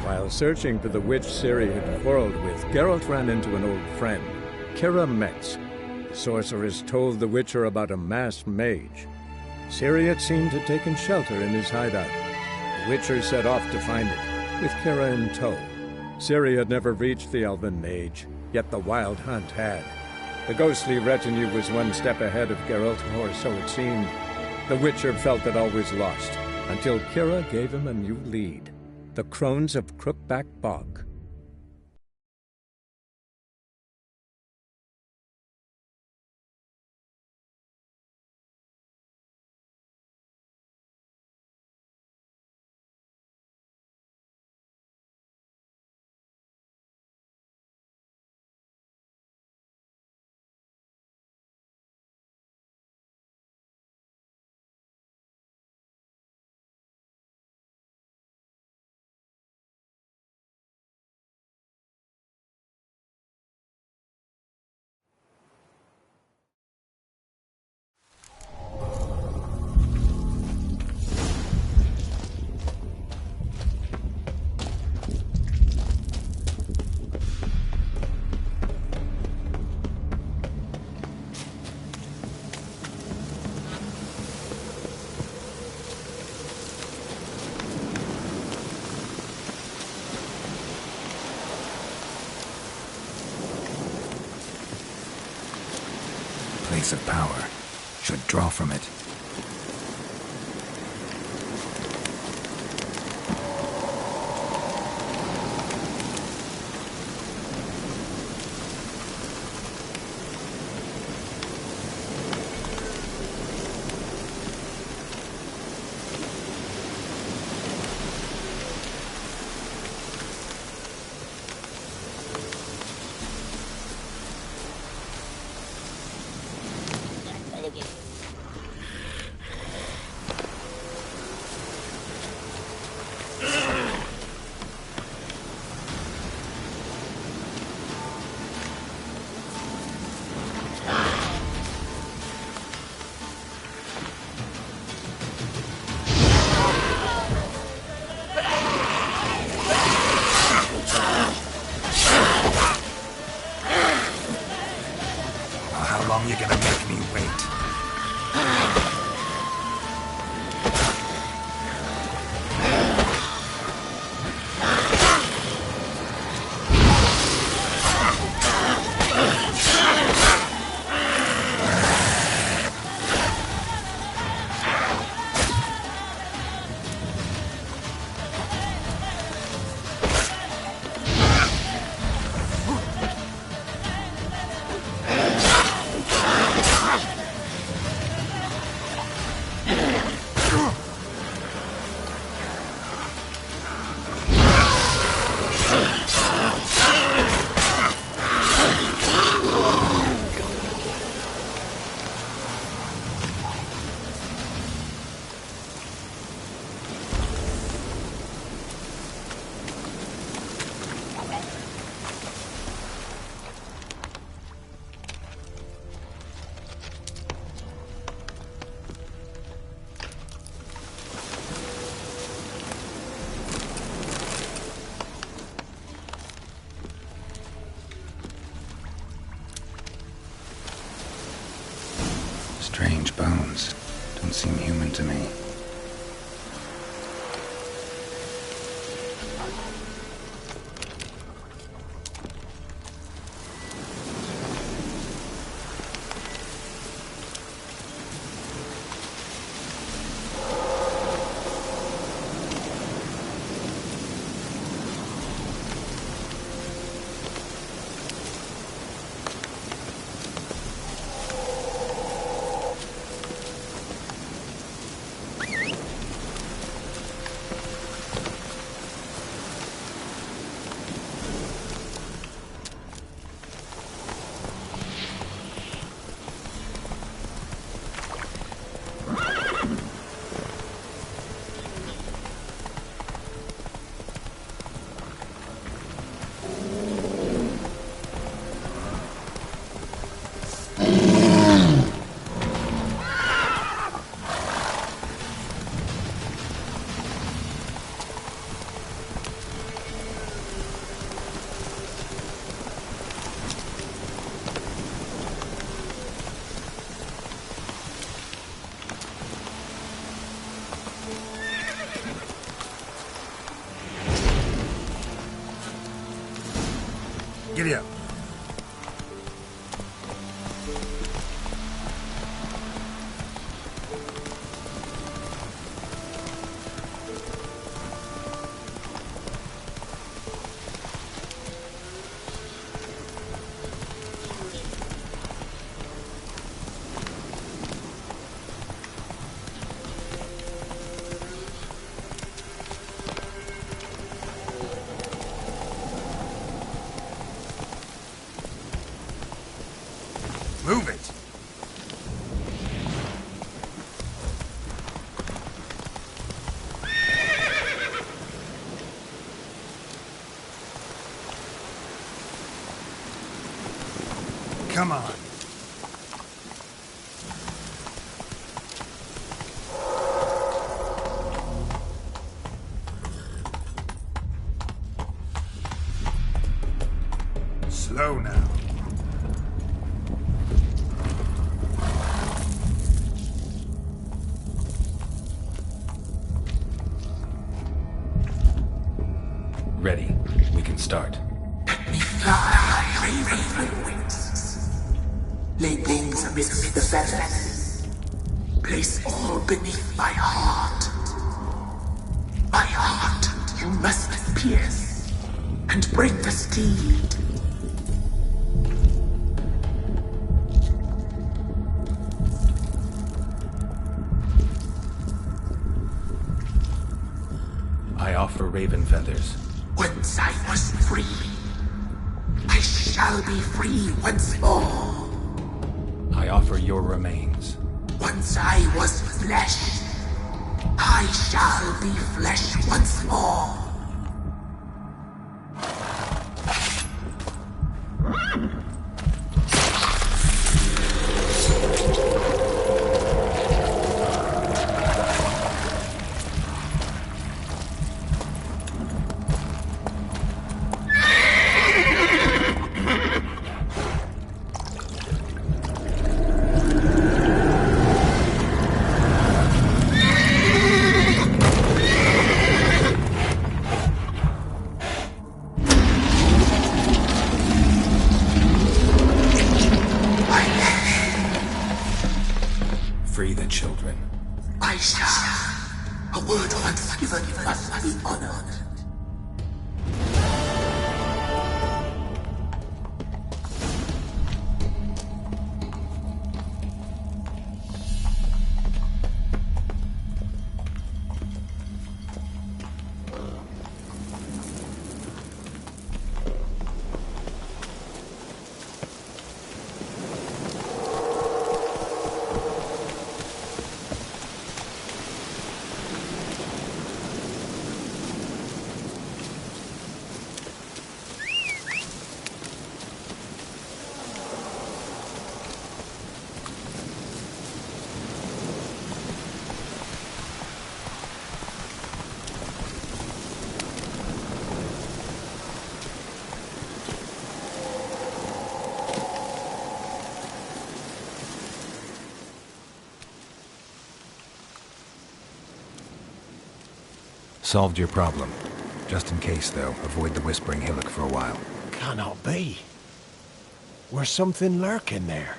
While searching for the witch Ciri had quarreled with, Geralt ran into an old friend, Kira Metz. The sorceress told the Witcher about a masked mage. Ciri, it seemed, had taken shelter in his hideout. The Witcher set off to find it, with Kira in tow. Ciri had never reached the elven mage, yet the Wild Hunt had. The ghostly retinue was one step ahead of Geralt, or so it seemed. The Witcher felt that all was lost, until Kira gave him a new lead. The Crones of Crookback Bog. Place of power. Should draw from it. How long you gonna make me wait? Strange bones. Don't seem human to me. Giddy up. Move it! Come on. Slow now. Ready. We can start. Let me fly, raven wings. Lay wings amidst the feathers. Place all beneath my heart. My heart you must pierce, and bring the steed. I offer raven feathers. Once I was free, I shall be free once more. I offer your remains. Once I was flesh, I shall be flesh once more. Free the children. I shall. A word once given must be honored. Solved your problem. Just in case, though, avoid the Whispering Hillock for a while. Cannot be. Where's something lurking there?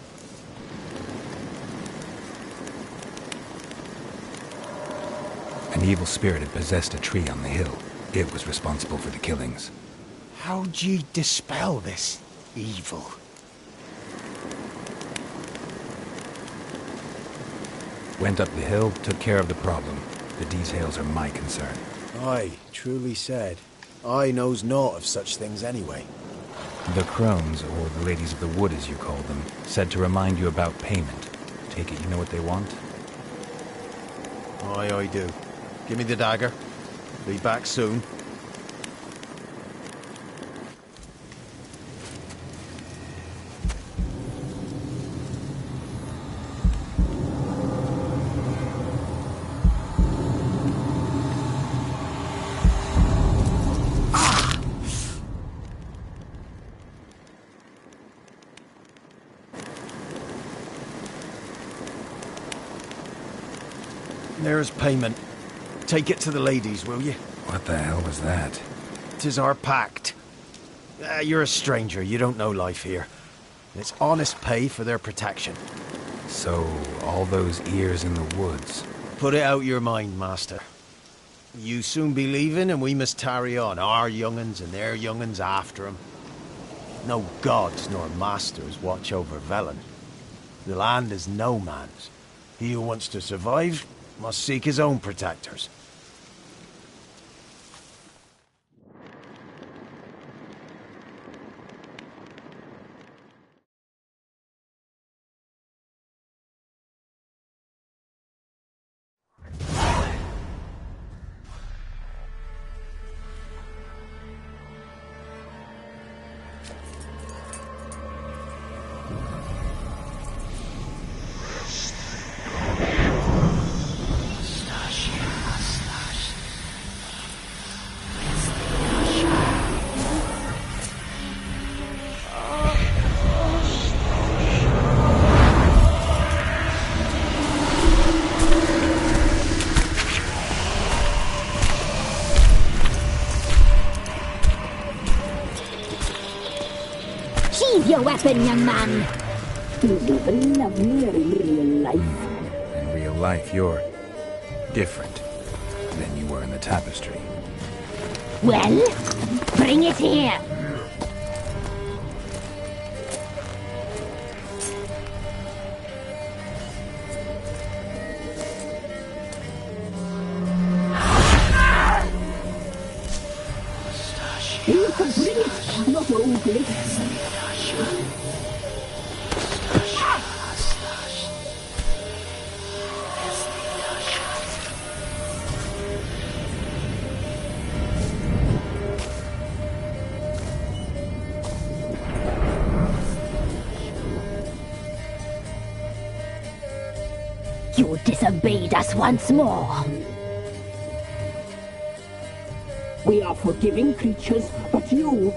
An evil spirit had possessed a tree on the hill. It was responsible for the killings. How'd ye dispel this evil? Went up the hill, took care of the problem. The details are my concern. Aye, truly said. I knows naught of such things anyway. The crones, or the ladies of the wood as you call them, said to remind you about payment. Take it you know what they want? Aye, I do. Give me the dagger. Be back soon. There's payment. Take it to the ladies, will you? What the hell was that? 'Tis our pact. You're a stranger. You don't know life here. It's honest pay for their protection. So, all those ears in the woods. Put it out your mind, master. You soon be leaving, and we must tarry on, our young'uns and their young'uns after 'em. No gods nor masters watch over Velen. The land is no man's. He who wants to survive must seek his own protectors. Sheathe your weapon, young man. He's even lovelier in real life. In real life, you're different than you were in the tapestry. Well, bring it here. You can bring it, not only. You disobeyed us once more. We are forgiving creatures, but you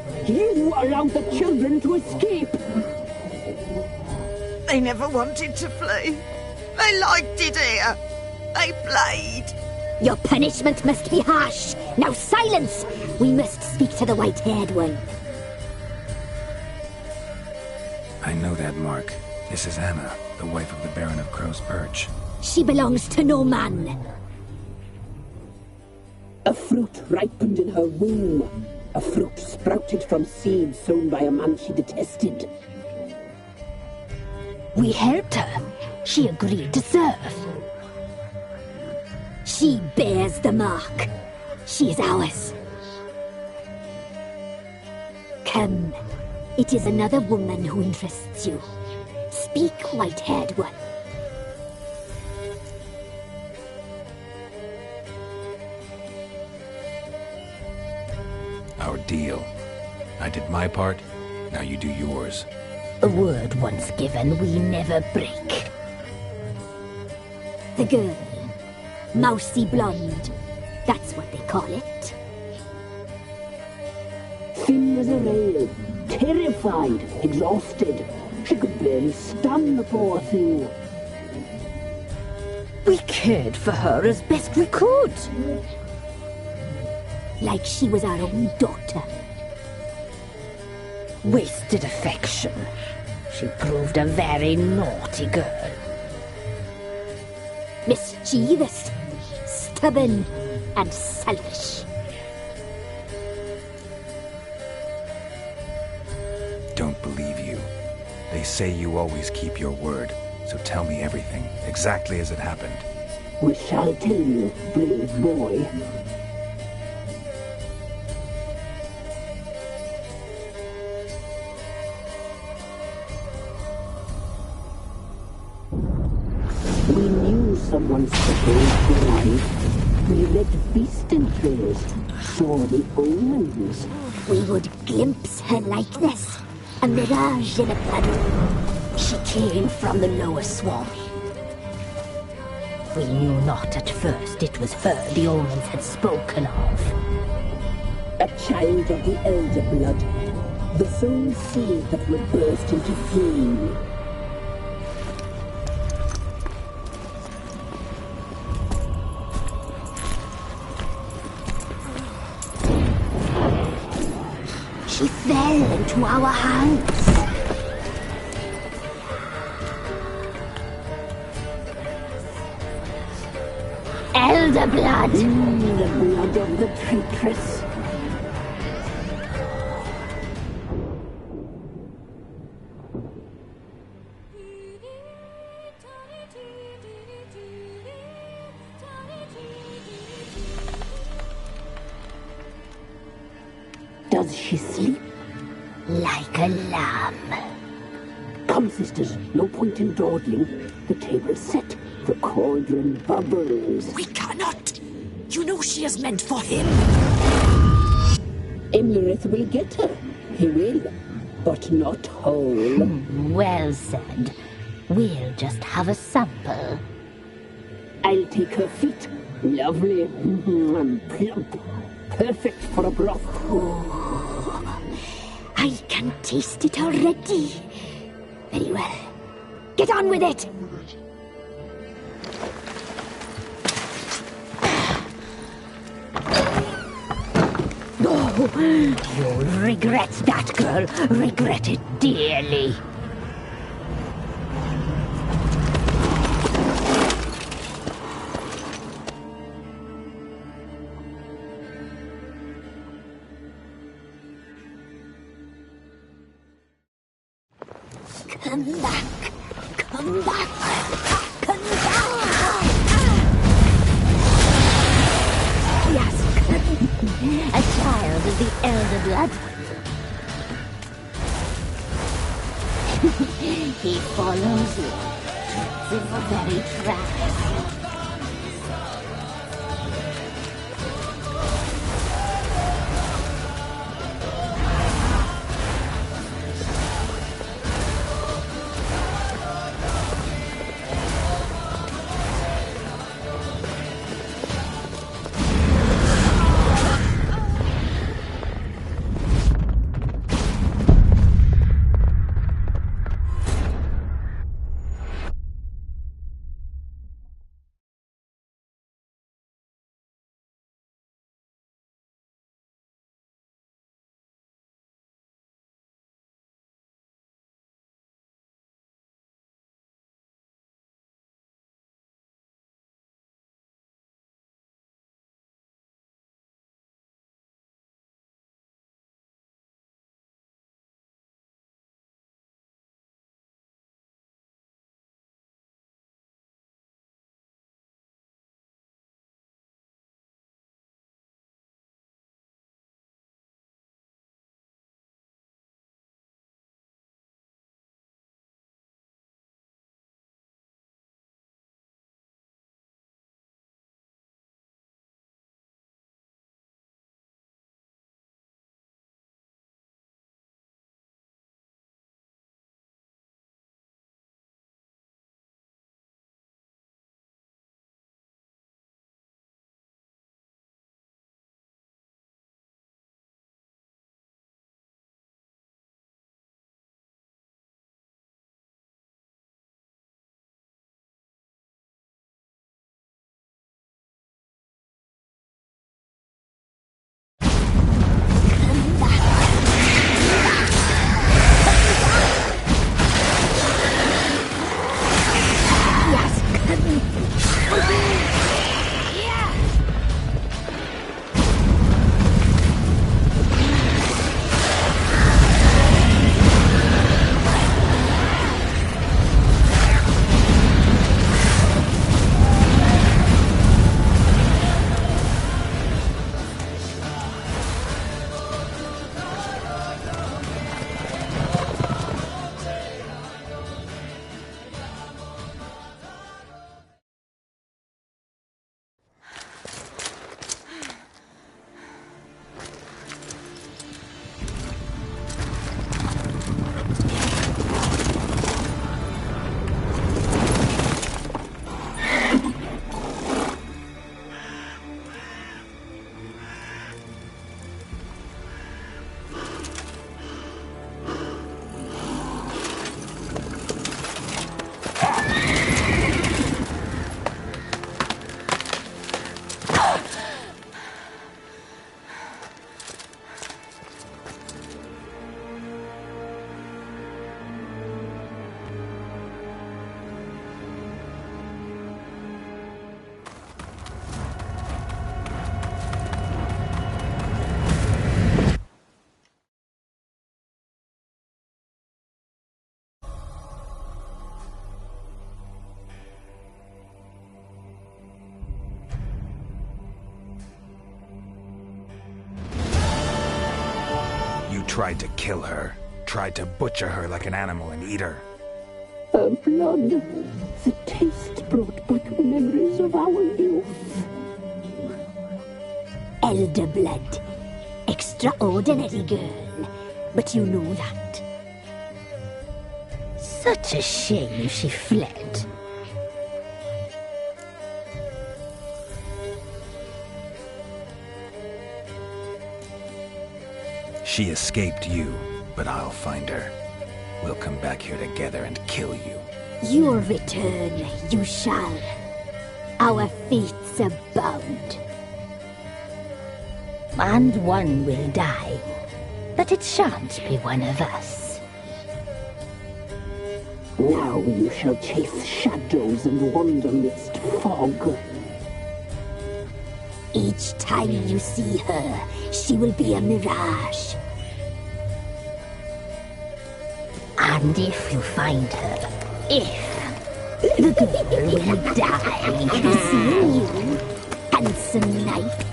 allowed the children to escape. They never wanted to flee. They liked it here. They played. Your punishment must be harsh. Now silence! We must speak to the white-haired one. I know that, Mark. This is Anna, the wife of the Baron of Crow's Perch. She belongs to no man. A fruit ripened in her womb. A fruit sprouted from seeds sown by a man she detested. We helped her. She agreed to serve. She bears the mark. She is ours. Come. It is another woman who interests you. Speak, white-haired one. Our deal. I did my part, now you do yours. A word once given, we never break. The girl. Mousy blonde. That's what they call it. Thin as a rail, terrified, exhausted. She could barely stand the poor thing. We cared for her as best we could. Like she was our own daughter. Wasted affection. She proved a very naughty girl. Mischievous, stubborn, and selfish. Don't believe you. They say you always keep your word, so tell me everything, exactly as it happened. We shall tell you, brave boy. We knew someone supposed to arrive. We read feasting trails, saw the omens. We would glimpse her like this, a mirage in a puddle. She came from the lower swamp. We knew not at first it was her the omens had spoken of. A child of the elder blood, the soul seed that would burst into flame. She fell into our hands. Elder blood. The blood of the traitress. Does she sleep? Like a lamb. Come, sisters, no point in dawdling. The table's set. The cauldron bubbles. We cannot! You know she is meant for him! Imlerith will get her. He will, but not whole. Well said. We'll just have a sample. I'll take her feet. Lovely and plump. Perfect for a broth. I can taste it already. Very well. Get on with it! You'll regret that, girl. Regret it dearly. Come back. Come back. Come back. Yes. A child of the elder blood. He follows you. It's a very trap. tried to kill her. Tried to butcher her like an animal and eat her. Her blood, the taste brought back memories of our youth. Elder blood. Extraordinary girl. But you know that. Such a shame she fled. She escaped you, but I'll find her. We'll come back here together and kill you. Your return, you shall. Our fates are bound. And one will die. But it shan't be one of us. Now you shall chase shadows and wander midst fog. Each time you see her, she will be a mirage. And if you find her, the girl will die. Seeing you, handsome knight.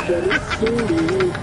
Very soon.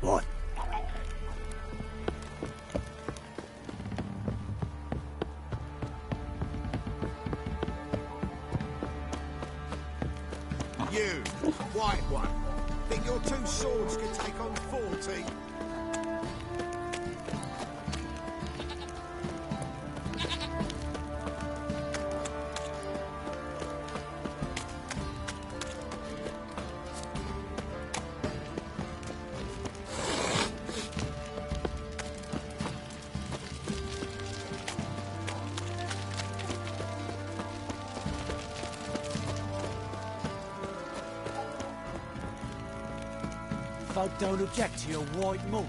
What? You, white one, think your two swords could take on 40? Folk don't object to your white monk.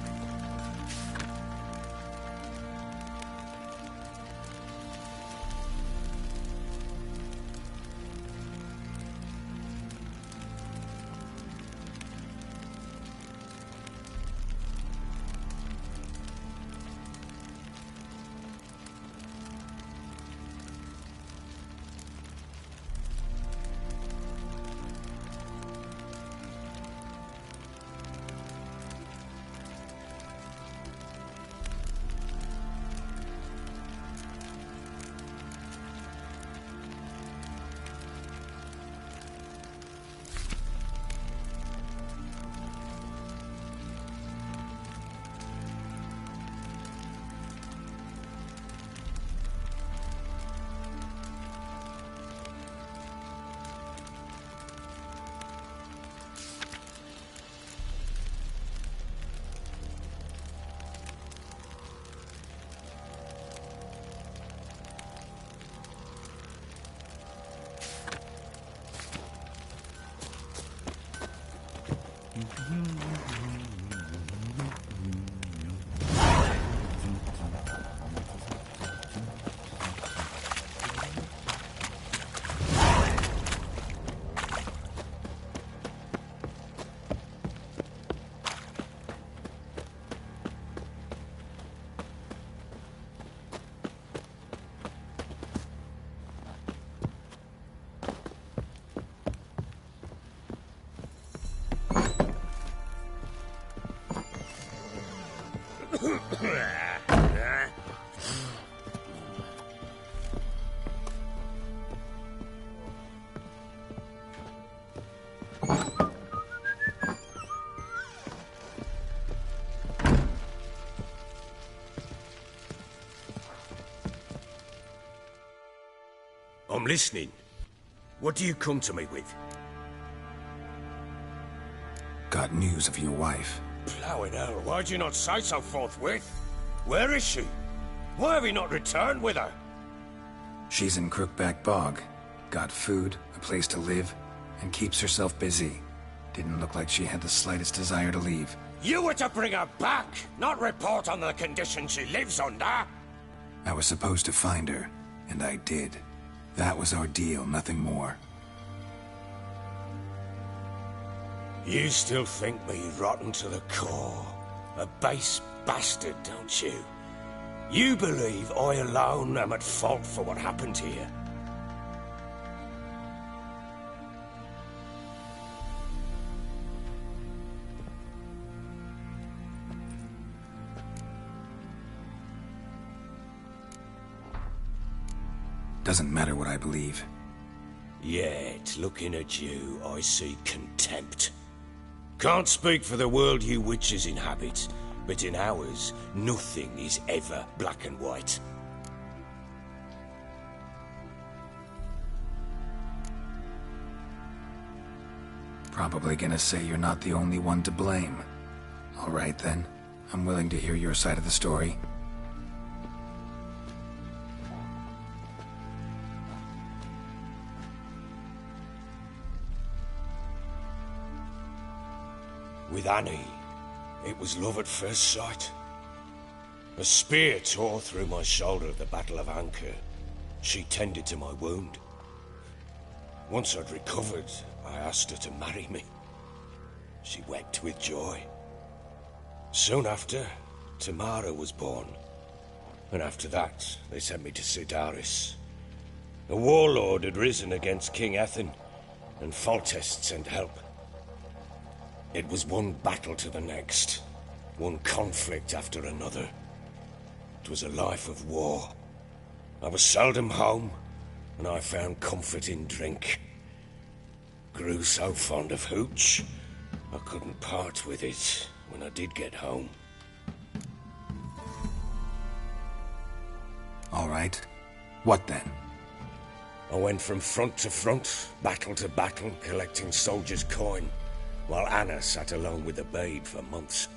I'm listening. What do you come to me with? Got news of your wife. Plowing hell, why'd you not say so forthwith? Where is she? Why have you not returned with her? She's in Crookback Bog. Got food, a place to live, and keeps herself busy. Didn't look like she had the slightest desire to leave. You were to bring her back, not report on the conditions she lives under. I was supposed to find her, and I did. That was our deal, nothing more. You still think me rotten to the core. A base bastard, don't you? You believe I alone am at fault for what happened here. Doesn't matter what I believe. Yet, looking at you, I see contempt. Can't speak for the world you witches inhabit, but in ours, nothing is ever black and white. Probably gonna say you're not the only one to blame. All right then, I'm willing to hear your side of the story. With Annie, it was love at first sight. A spear tore through my shoulder at the Battle of Anchor. She tended to my wound. Once I'd recovered, I asked her to marry me. She wept with joy. Soon after, Tamara was born. And after that, they sent me to Sidaris. A warlord had risen against King Ethan, and Foltest sent help. It was one battle to the next, one conflict after another. It was a life of war. I was seldom home, and I found comfort in drink. Grew so fond of hooch, I couldn't part with it when I did get home. All right. What then? I went from front to front, battle to battle, collecting soldiers' coin, while Anna sat alone with the babe for months.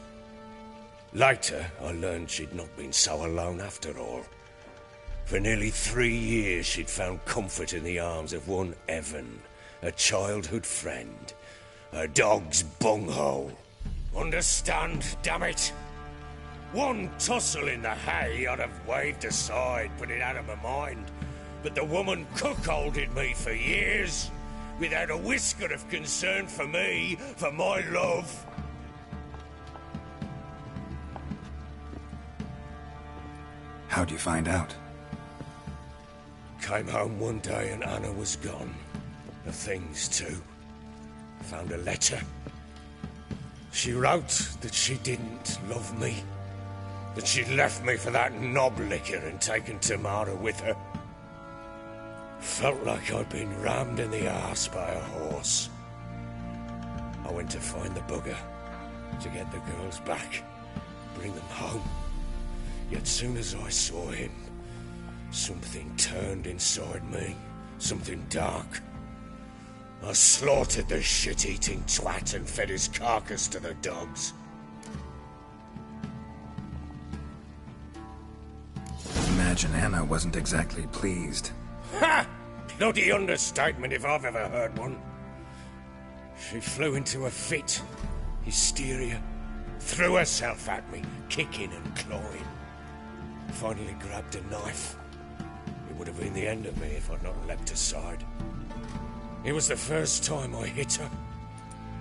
Later, I learned she'd not been so alone after all. For nearly 3 years, she'd found comfort in the arms of one Evan, a childhood friend, a dog's bunghole. Understand, damn it? One tussle in the hay I'd have waved aside, put it out of my mind, but the woman cuckolded me for years, without a whisker of concern for me, for my love. How'd you find out? Came home one day and Anna was gone. The things too. Found a letter. She wrote that she didn't love me. That she'd left me for that knob licker and taken Tamara with her. Felt like I'd been rammed in the arse by a horse. I went to find the bugger, to get the girls back, bring them home. Yet soon as I saw him, something turned inside me, something dark. I slaughtered the shit-eating twat and fed his carcass to the dogs. Imagine Anna wasn't exactly pleased. Ha! Bloody understatement if I've ever heard one. She flew into a fit, hysteria, threw herself at me, kicking and clawing. Finally grabbed a knife. It would have been the end of me if I'd not leapt aside. It was the first time I hit her.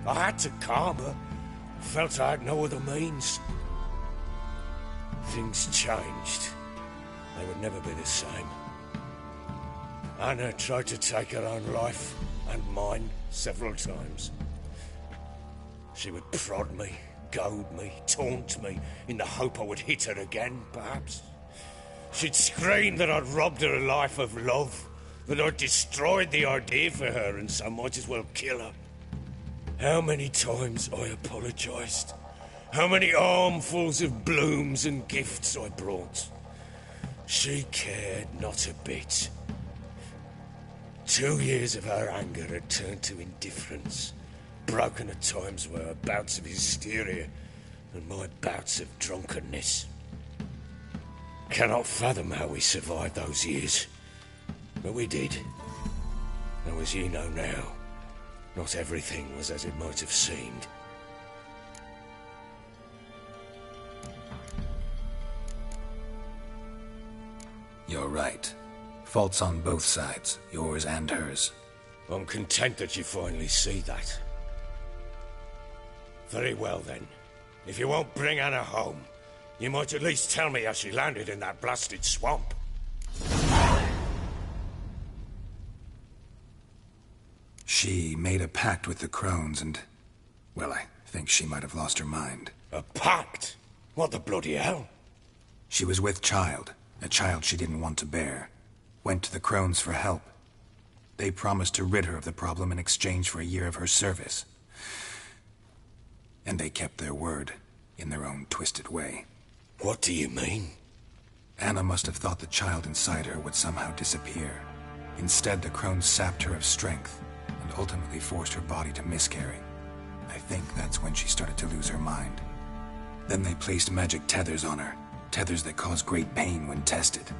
I had to calm her. Felt I had no other means. Things changed. They would never be the same. Anna tried to take her own life, and mine, several times. She would prod me, goad me, taunt me, in the hope I would hit her again, perhaps. She'd scream that I'd robbed her life of love, that I'd destroyed the idea for her, and so might as well kill her. How many times I apologized. How many armfuls of blooms and gifts I brought. She cared not a bit. 2 years of her anger had turned to indifference, broken at times by her bouts of hysteria and my bouts of drunkenness. Cannot fathom how we survived those years, but we did. Though as you know now, not everything was as it might have seemed. You're right. Faults on both sides, yours and hers. I'm content that you finally see that. Very well then. If you won't bring Anna home, you might at least tell me how she landed in that blasted swamp. She made a pact with the crones and... well, I think she might have lost her mind. A pact? What the bloody hell? She was with child, a child she didn't want to bear. Went to the crones for help. They promised to rid her of the problem in exchange for a year of her service. And they kept their word, in their own twisted way. What do you mean? Anna must have thought the child inside her would somehow disappear. Instead, the crones sapped her of strength, and ultimately forced her body to miscarry. I think that's when she started to lose her mind. Then they placed magic tethers on her, tethers that cause great pain when tested.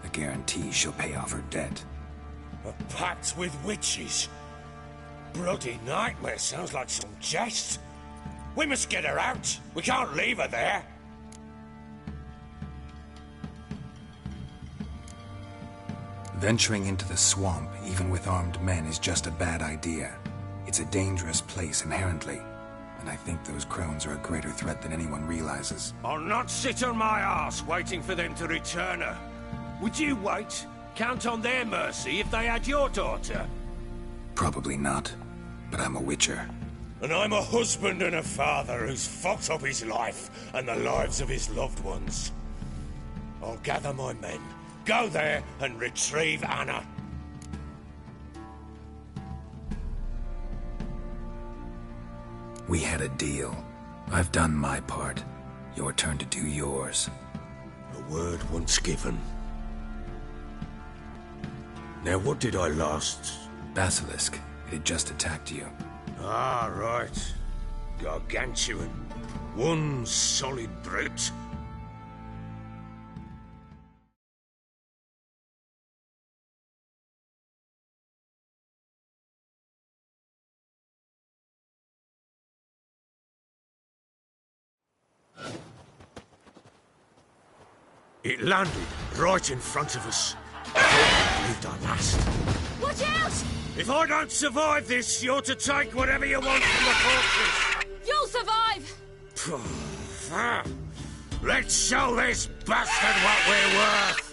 A guarantee she'll pay off her debt. A pact with witches? Bloody nightmare, sounds like some jest. We must get her out. We can't leave her there. Venturing into the swamp, even with armed men, is just a bad idea. It's a dangerous place inherently, and I think those crones are a greater threat than anyone realizes. I'll not sit on my arse waiting for them to return her. Would you wait? Count on their mercy if they had your daughter? Probably not, but I'm a witcher. And I'm a husband and a father who's fucked up his life and the lives of his loved ones. I'll gather my men, go there and retrieve Anna. We had a deal. I've done my part. Your turn to do yours. A word once given. Now what did I last? Basilisk. It had just attacked you. Ah, right. Gargantuan. One solid brute. It landed right in front of us. I believed our last. Watch out! If I don't survive this, you're to take whatever you want from the fortress. You'll survive! Let's show this bastard what we're worth.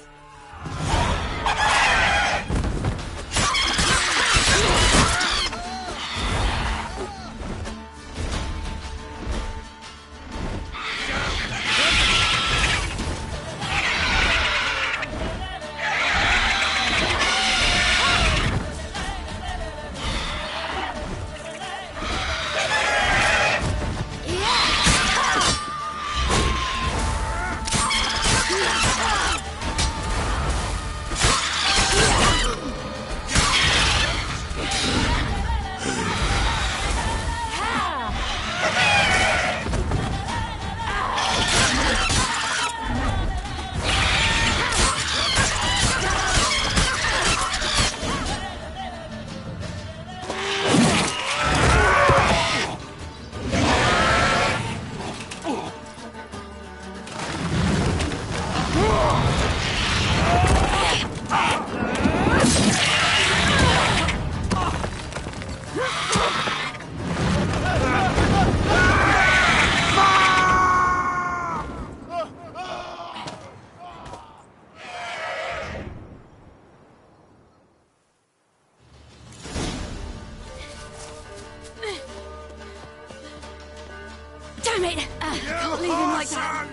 Damn it! Can't leave him like that.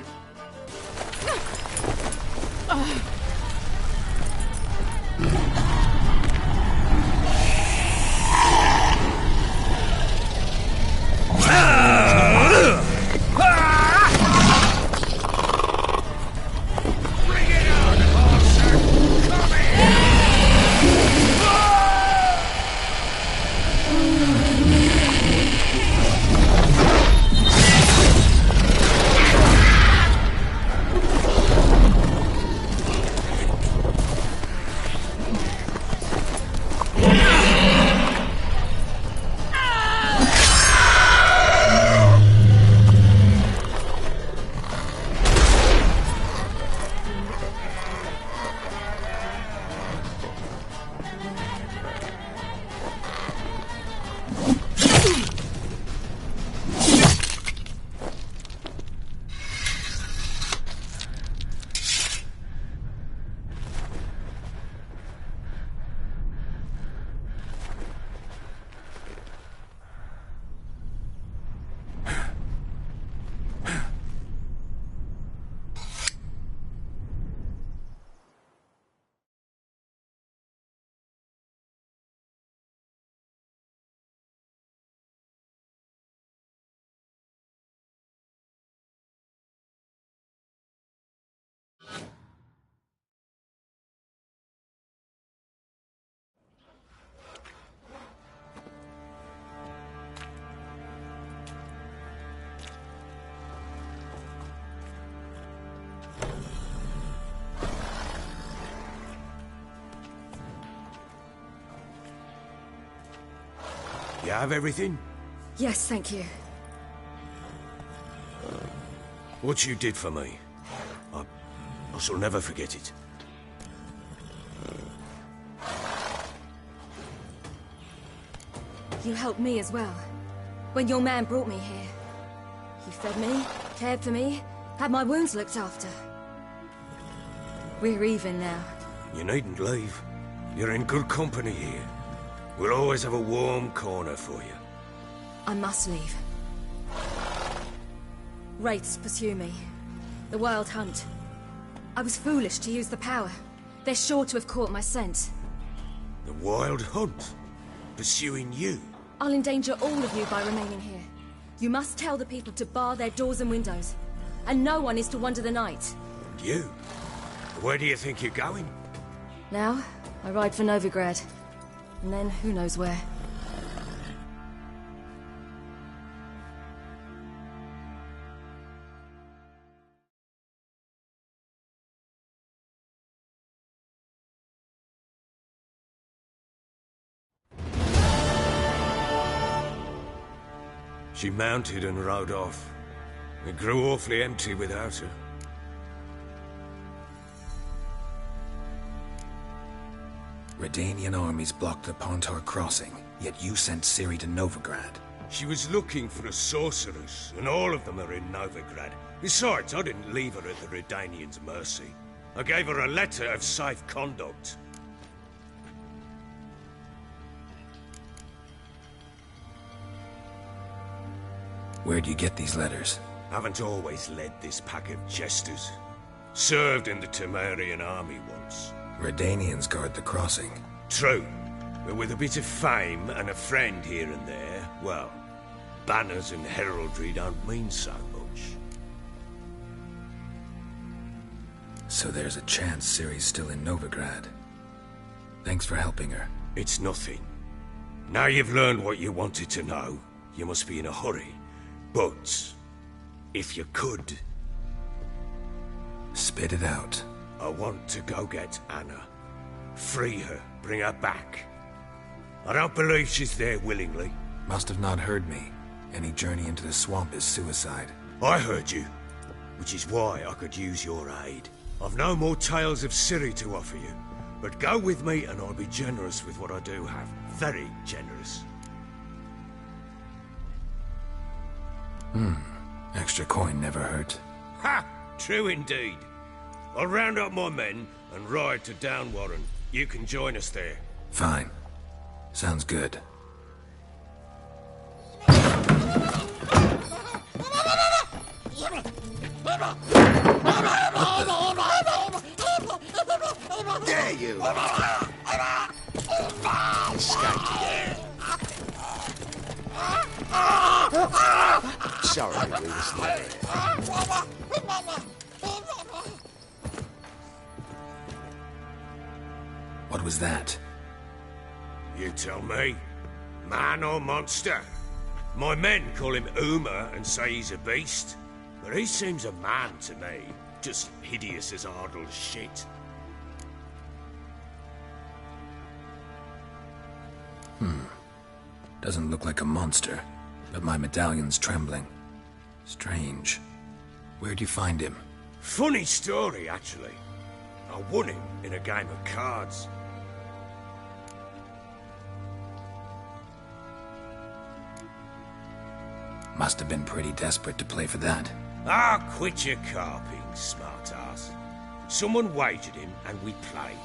You have everything? Yes, thank you. What you did for me, I shall never forget it. You helped me as well. When your man brought me here. You fed me, cared for me, had my wounds looked after. We're even now. You needn't leave. You're in good company here. We'll always have a warm corner for you. I must leave. Wraiths pursue me. The Wild Hunt. I was foolish to use the power. They're sure to have caught my scent. The Wild Hunt? Pursuing you? I'll endanger all of you by remaining here. You must tell the people to bar their doors and windows. And no one is to wander the night. And you? Where do you think you're going? Now, I ride for Novigrad. And then, who knows where. She mounted and rode off. It grew awfully empty without her. Redanian armies blocked the Pontar crossing, yet you sent Ciri to Novigrad. She was looking for a sorceress, and all of them are in Novigrad. Besides, I didn't leave her at the Redanians' mercy. I gave her a letter of safe conduct. Where'd you get these letters? Haven't always led this pack of jesters. Served in the Temerian army once. Redanians guard the crossing. True, but with a bit of fame and a friend here and there, well, banners and heraldry don't mean so much. So there's a chance Ciri's still in Novigrad. Thanks for helping her. It's nothing. Now you've learned what you wanted to know, you must be in a hurry. But, if you could... Spit it out. I want to go get Anna. Free her, bring her back. I don't believe she's there willingly. Must have not heard me. Any journey into the swamp is suicide. I heard you, which is why I could use your aid. I've no more tales of Ciri to offer you, but go with me and I'll be generous with what I do have. Very generous. Extra coin never hurt. Ha! True indeed. I'll round up my men and ride to Downwarren. You can join us there. Fine. Sounds good. Dare you! Sorry, we was there. What was that? You tell me. Man or monster? My men call him Uma and say he's a beast. But he seems a man to me. Just hideous as Ardle's shit. Doesn't look like a monster, but my medallion's trembling. Strange. Where'd you find him? Funny story, actually. I won him in a game of cards. Must have been pretty desperate to play for that. Ah, quit your carping, smart-ass. Someone wagered him, and we played.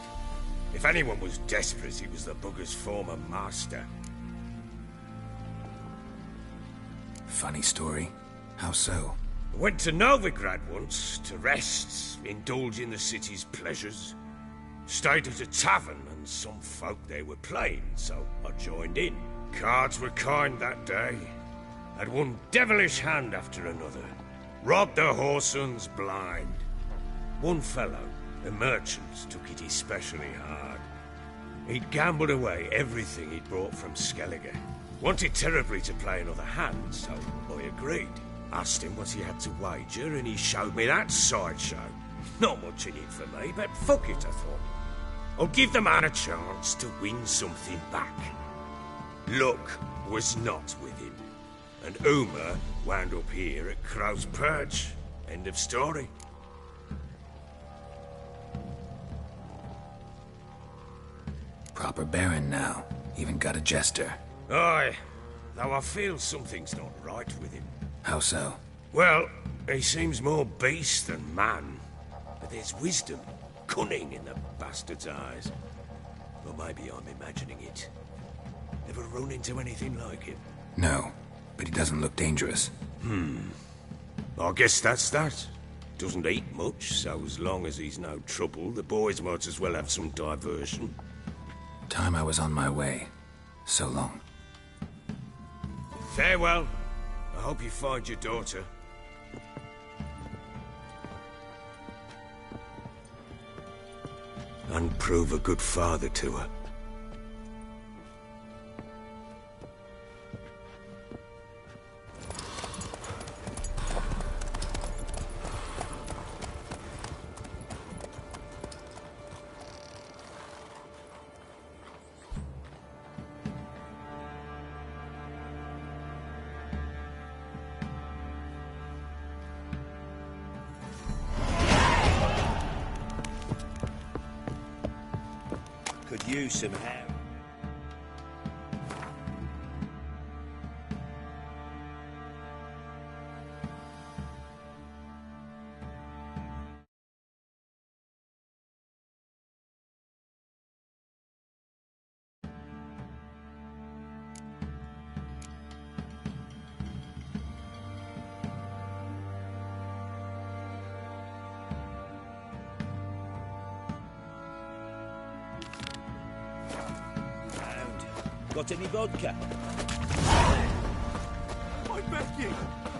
If anyone was desperate, it was the bugger's former master. Funny story. How so? I went to Novigrad once, to rest, indulge in the city's pleasures. Stayed at a tavern, and some folk there were playing, so I joined in. Cards were kind that day. Had one devilish hand after another. Robbed the whoresun's blind. One fellow, a merchant, took it especially hard. He'd gambled away everything he'd brought from Skellige. Wanted terribly to play another hand, so I agreed. Asked him what he had to wager, and he showed me that sideshow. Not much in it for me, but fuck it, I thought. I'll give the man a chance to win something back. Luck was not with him. And Uma wound up here at Crow's Perch. End of story. Proper Baron now. Even got a jester. Aye, though I feel something's not right with him. How so? Well, he seems more beast than man. But there's wisdom, cunning in the bastard's eyes. Or maybe I'm imagining it. Ever run into anything like him? No, but he doesn't look dangerous. I guess that's that. Doesn't eat much, so as long as he's no trouble, the boys might as well have some diversion. Time I was on my way. So long. Farewell. I hope you find your daughter. And prove a good father to her. Could use some help. Got any vodka? I beg you!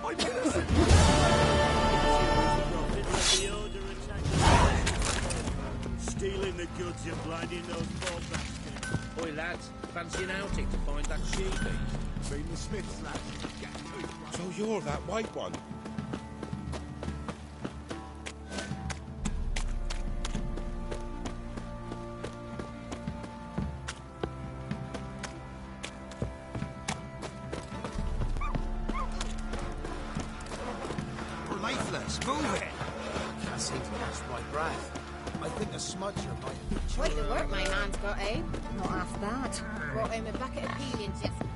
I'm innocent! Stealing the goods and blinding those poor bastards. Oi, lads, fancy an outing to find that sheepy? Been the Smiths, lad. So you're that white one? Move it! Can't seem to catch my breath. I think a smudger might be... Quite the work my man's got, eh? Not half bad. Brought him a bucket of peelings yesterday.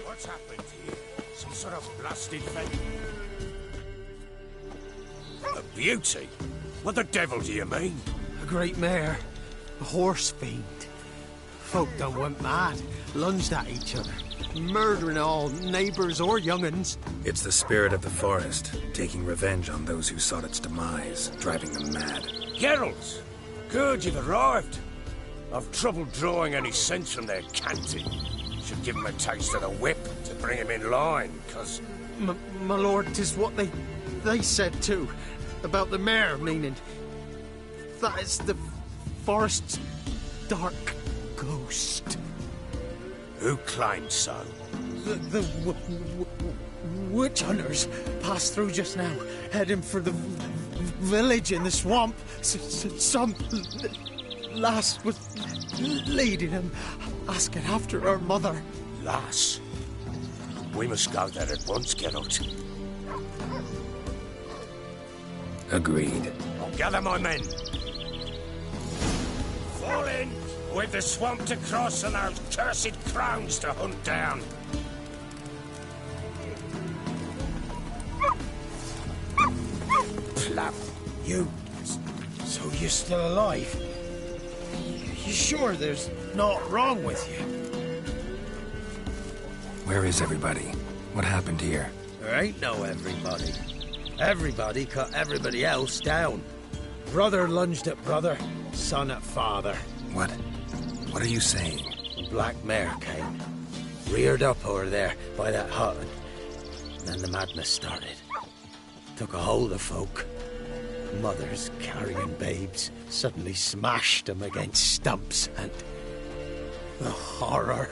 What's happened here? Some sort of blasted thing? A beauty? What the devil do you mean? A great mare. A horse fiend. Folk done went mad. Lunged at each other. Murdering all neighbours or young'uns. It's the spirit of the forest, taking revenge on those who sought its demise, driving them mad. Geralt! Good, you've arrived. I've trouble drawing any sense from their canting. Should give him a taste of the whip to bring him in line, cause... My lord, 'tis what they said too. About the mare, meaning... That is the forest's dark ghost. Who claimed so? The witch hunters passed through just now, heading for the village in the swamp. Some lass was leading him, asking after her mother. Lass? We must go there at once, Geralt. Agreed. I'll gather my men. Fall in! With the swamp to cross and those cursed crowns to hunt down. Plap, you... So you're still alive? You sure there's naught wrong with you? Where is everybody? What happened here? There ain't no everybody. Everybody cut everybody else down. Brother lunged at brother, son at father. What are you saying? A black mare came, reared up over there by that hut, and then the madness started. Took a hold of folk. Mothers carrying babes suddenly smashed them against stumps, and the horror.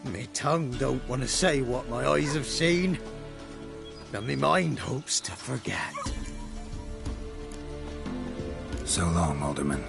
My tongue don't want to say what my eyes have seen, and my mind hopes to forget. So long, Alderman.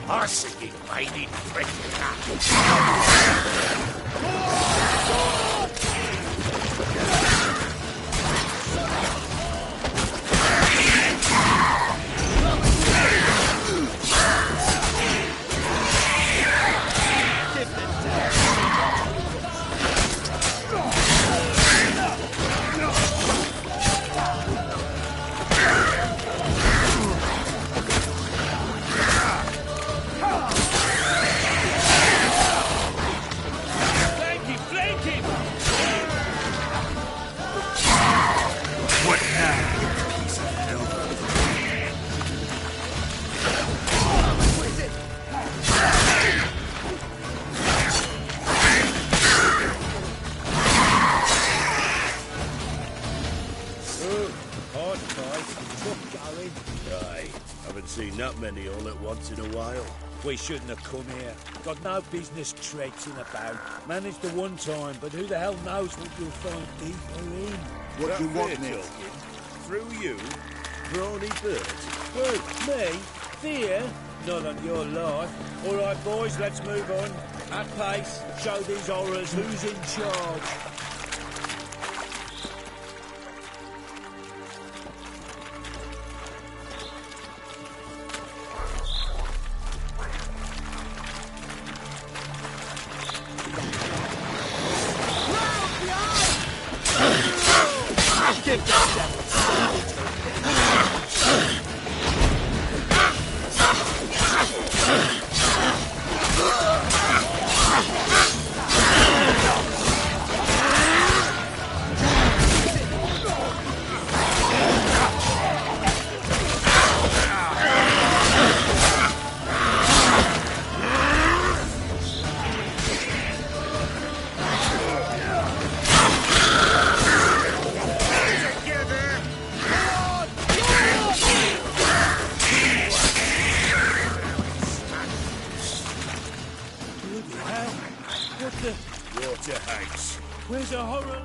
Arsene mighty prick. Many all at once in a while. We shouldn't have come here. Got no business traipsing about. Managed the one time, but who the hell knows what you'll find deeper in. What do you want, Nick? Through you? Brawny bird? Who? Me? Fear? Not on your life. All right, boys, let's move on. At pace. Show these horrors who's in charge. Where's the horror?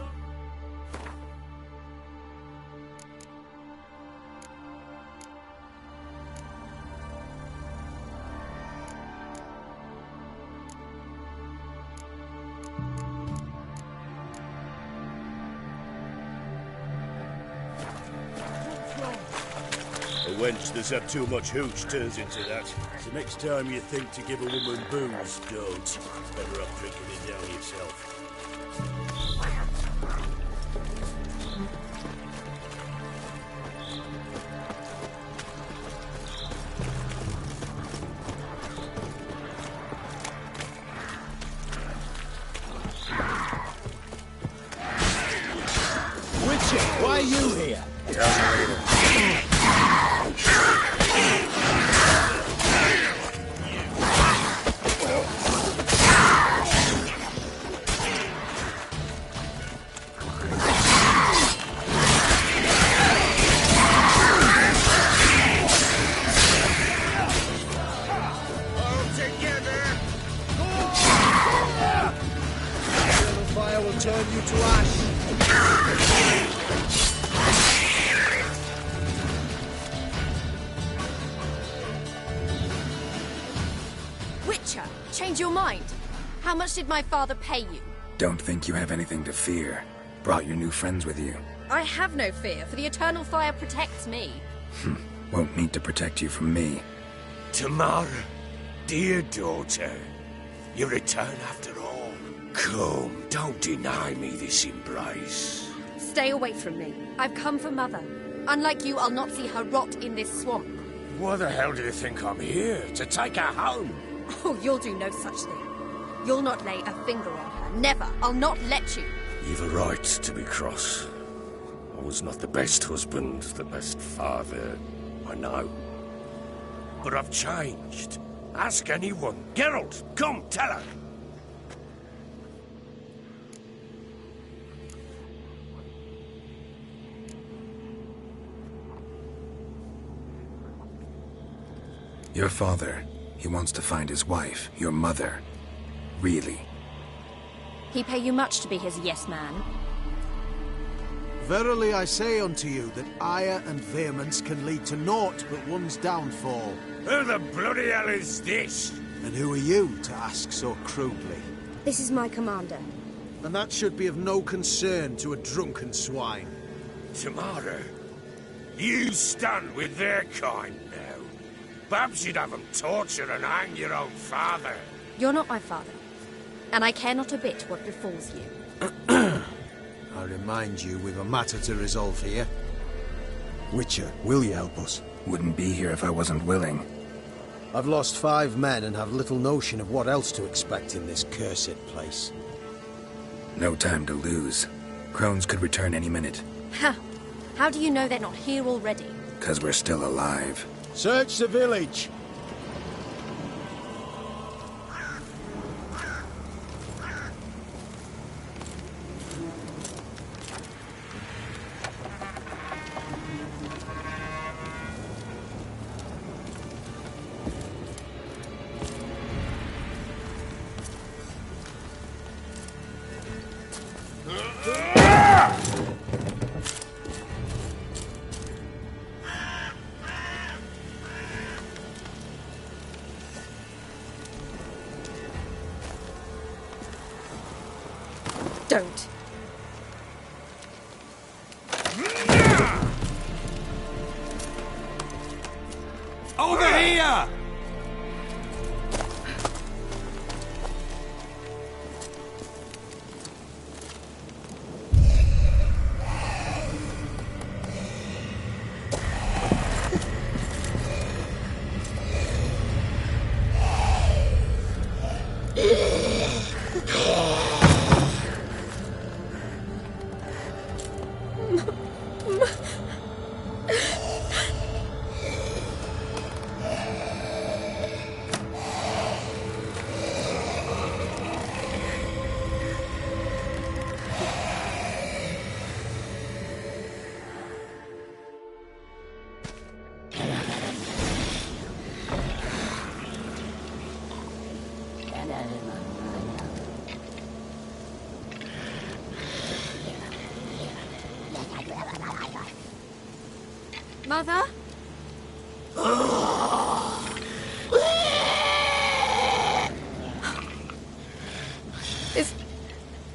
A wench that's had too much hooch turns into that. So next time you think to give a woman booze, don't. Better off drinking it down yourself. Change your mind? How much did my father pay you? Don't think you have anything to fear. Brought your new friends with you. I have no fear, for the eternal fire protects me. Won't need to protect you from me. Tamara, dear daughter, you return after all. Come, don't deny me this embrace. Stay away from me. I've come for Mother. Unlike you, I'll not see her rot in this swamp. Why the hell do you think I'm here? To take her home? Oh, you'll do no such thing. You'll not lay a finger on her. Never. I'll not let you. You've a right to be cross. I was not the best husband, the best father, I know. But I've changed. Ask anyone. Geralt, come, tell her. Your father, he wants to find his wife, your mother. Really? He pay you much to be his yes man? Verily I say unto you that ire and vehemence can lead to naught but one's downfall. Who the bloody hell is this? And who are you to ask so crudely? This is my commander. And that should be of no concern to a drunken swine. Tamara, you stand with their kind now. Perhaps you'd have them torture and hang your own father. You're not my father, and I care not a bit what befalls you. I remind you, we've a matter to resolve here. Witcher, will you help us? Wouldn't be here if I wasn't willing. I've lost 5 men and have little notion of what else to expect in this cursed place. No time to lose. Crones could return any minute. How? How do you know they're not here already? 'Cause we're still alive. Search the village! Don't. Over here! Mother?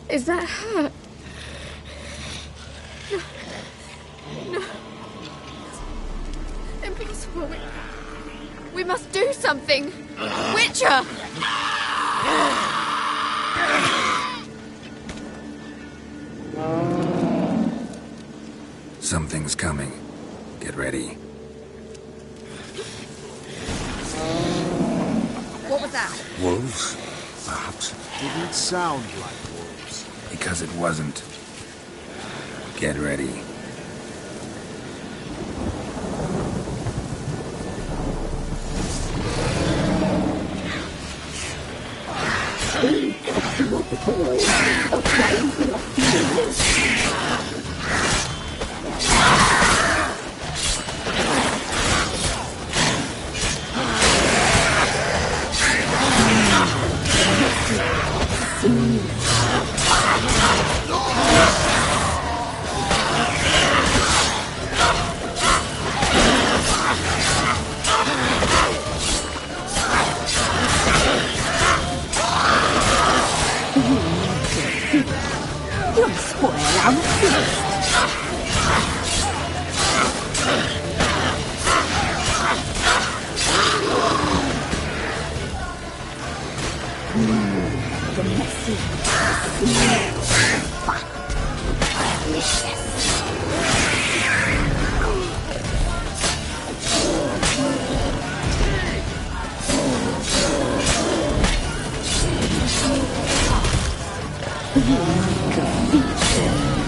Is that her? No. Impossible. We must do something. Witcher! Something's coming. Get ready. What was that? Wolves, perhaps. Didn't sound like wolves. Because it wasn't. Get ready.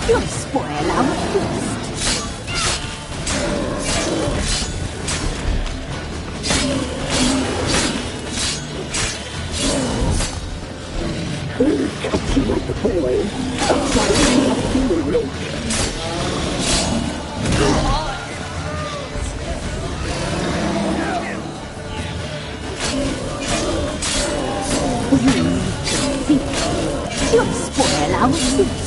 You'll spoil our feast. We'll catch you at the boy. A fight of human lake. You'll spoil our feast.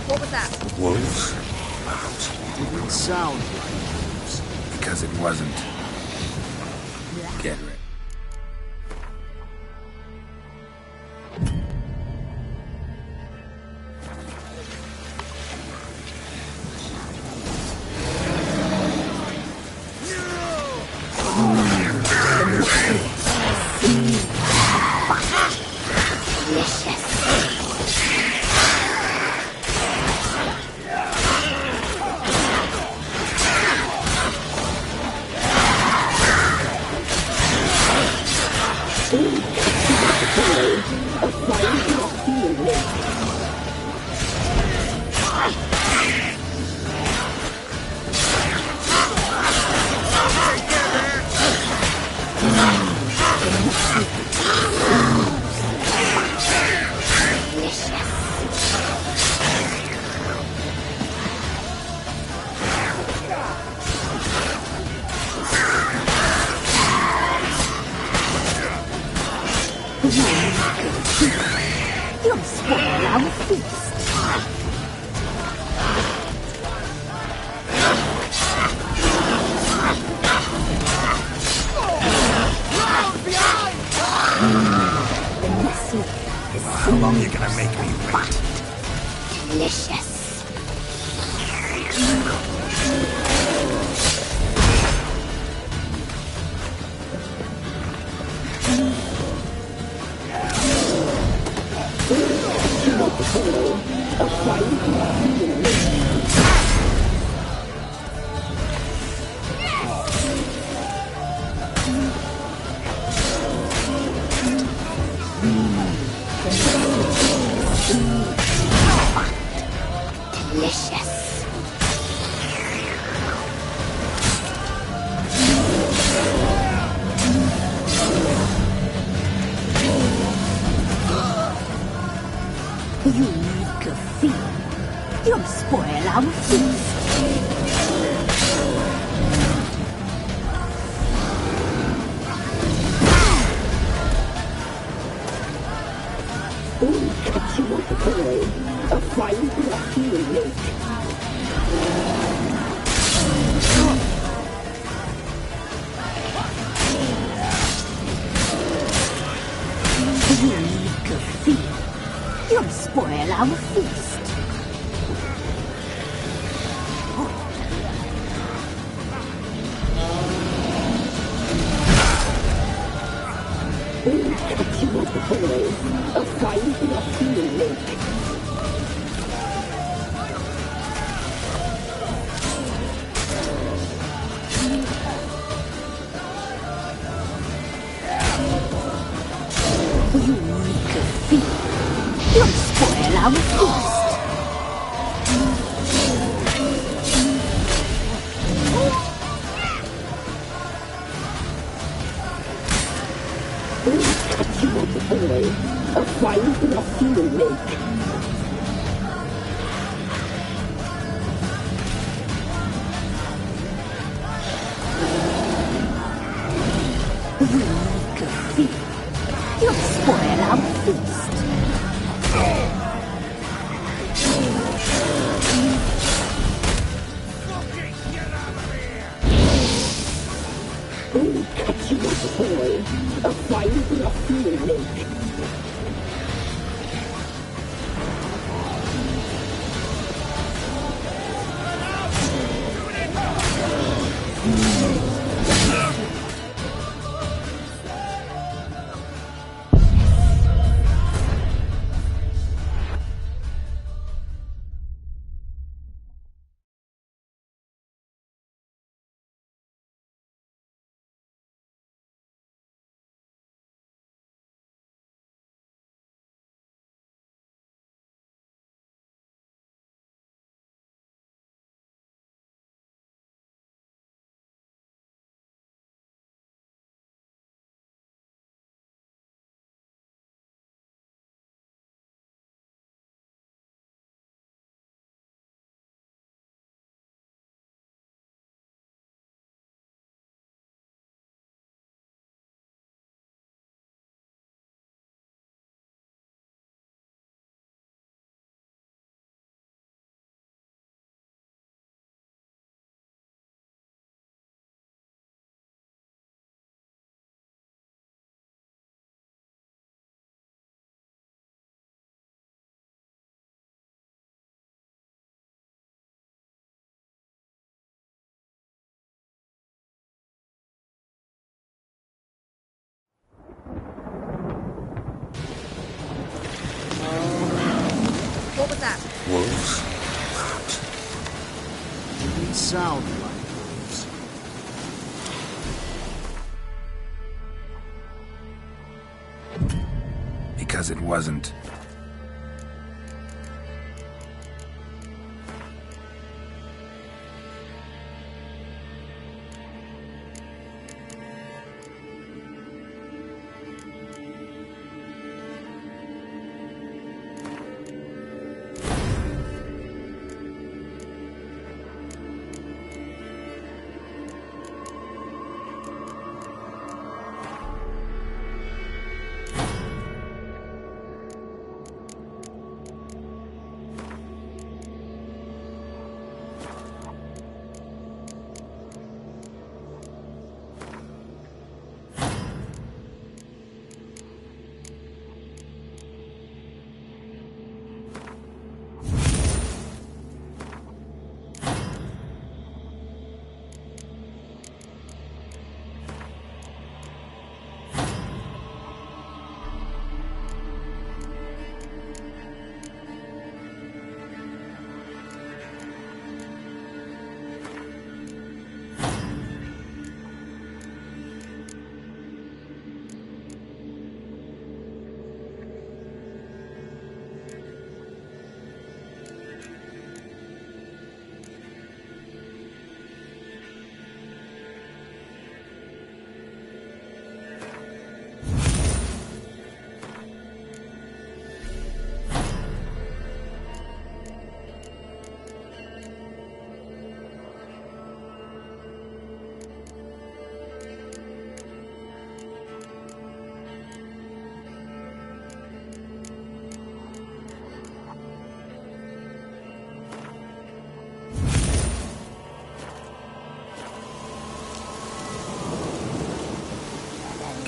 What was that? Wolves? Didn't sound like wolves. Because it wasn't. Get ready. You'll spoil our feast. How long are you gonna make me wait? Delicious. You need coffee. You'll spoil our feast. We'll catch you at the boy. A fine black lake. You'll spoil our feast. We'll catch you at the boy. A fine bluff you will make. You reek of fear. You'll spoil our feast. We'll catch you at the boy. A fine bluff you will make. You reek of fear. You'll spoil our feast. We'll catch you at the boy. A fine bluff you will make. What was that? Wolves? Didn't sound like wolves. Because it wasn't.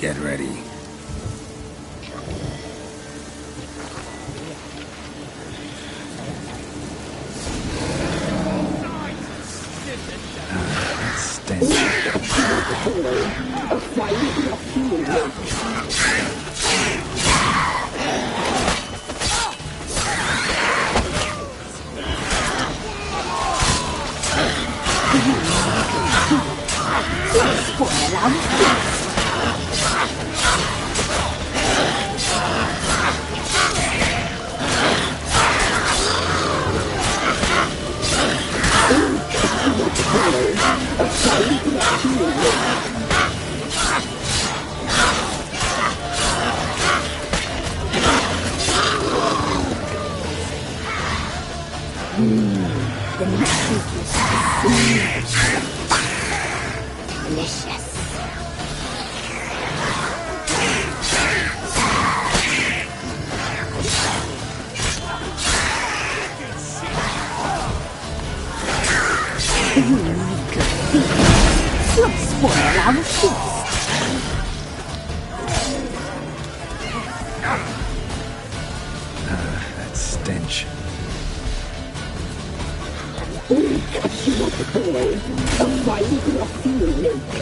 Get ready. A fine ruffian. Spoil our feast. A fine ruffian. The message is delicious. You make a thief. You'll spoil our feast. That stench. We'll cut you up whole. A fine ruffian lake.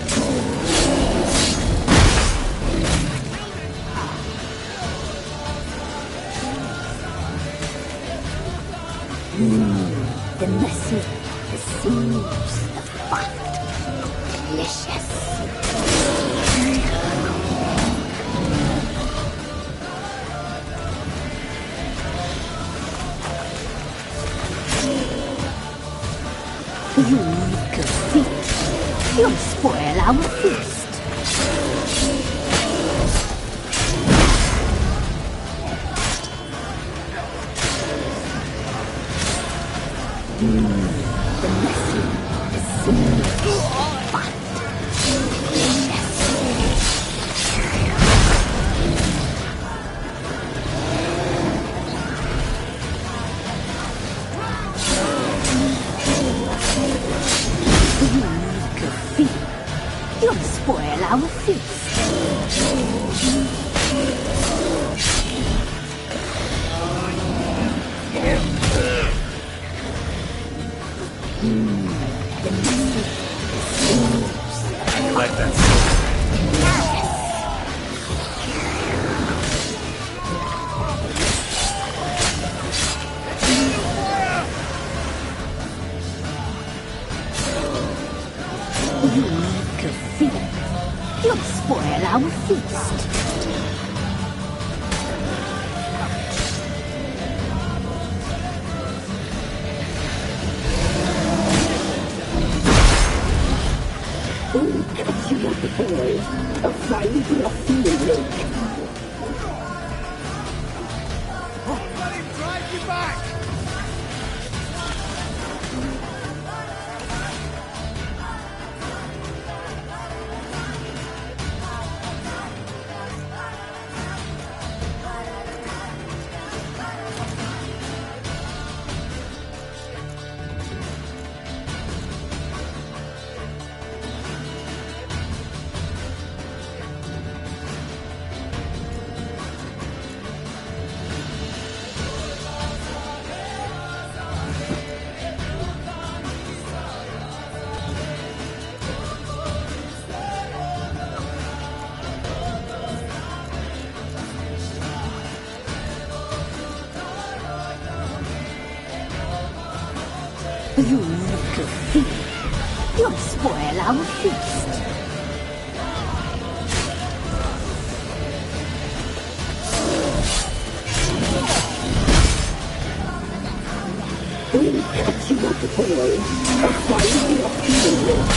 The messy, the seams, the fat. Delicious. You make a thief. You'll spoil our feast. The messy, the seams, the fat. You'll spoil our feast. I like that. You make a thief. You'll spoil our feast. We'll cut you up whole. A fine ruffian lake. Let him drive you back! You make a thief. You'll spoil our feast. We'll cut you up whole. A fine ruffian lake.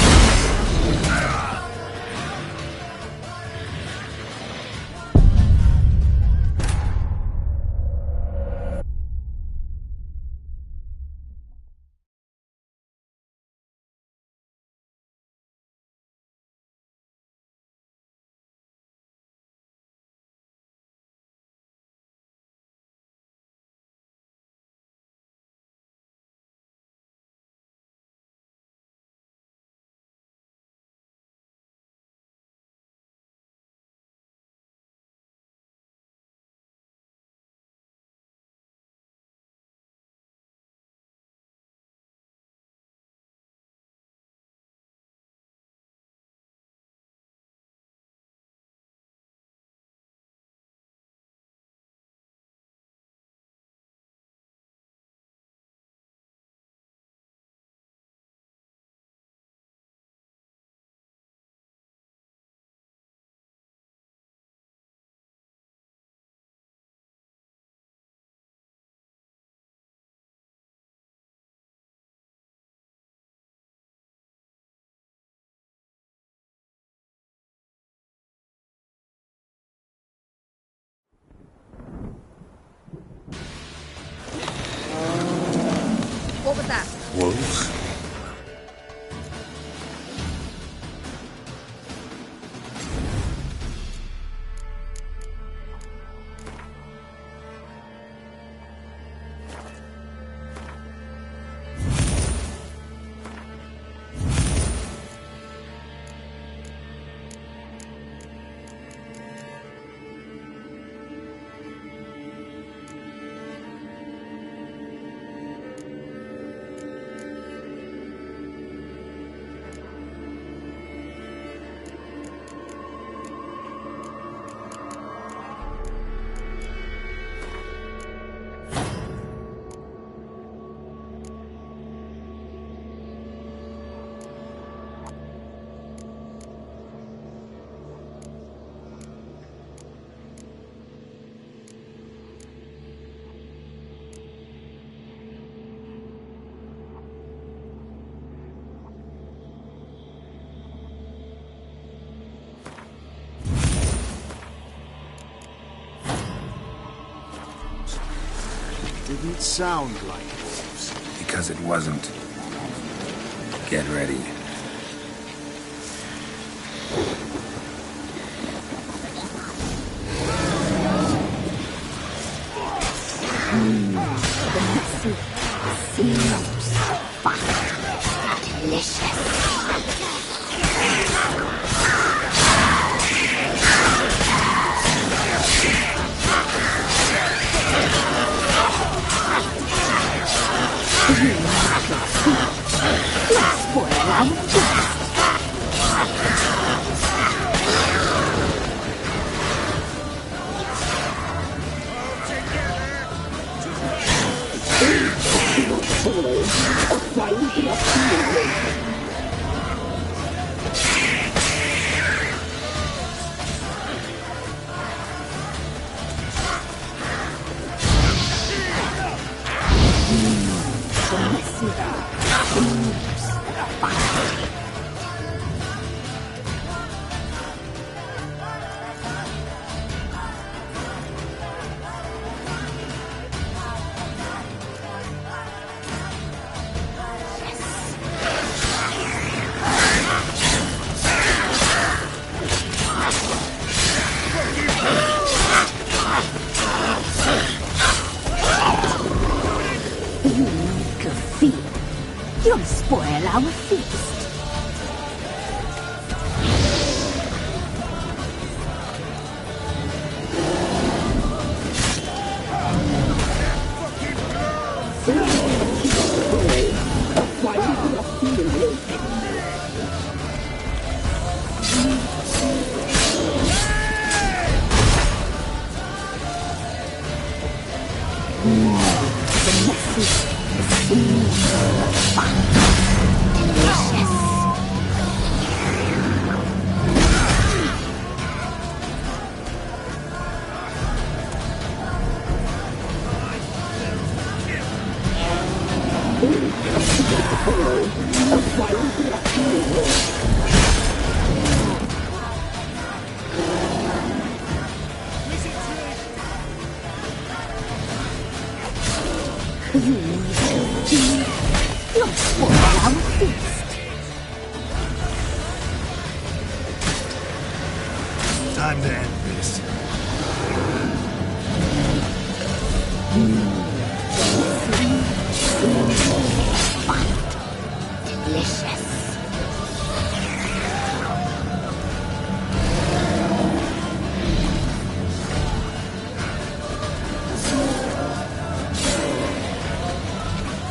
Didn't sound like wolves. Because it wasn't. Get ready. You'll spoil our feast. Time to end this.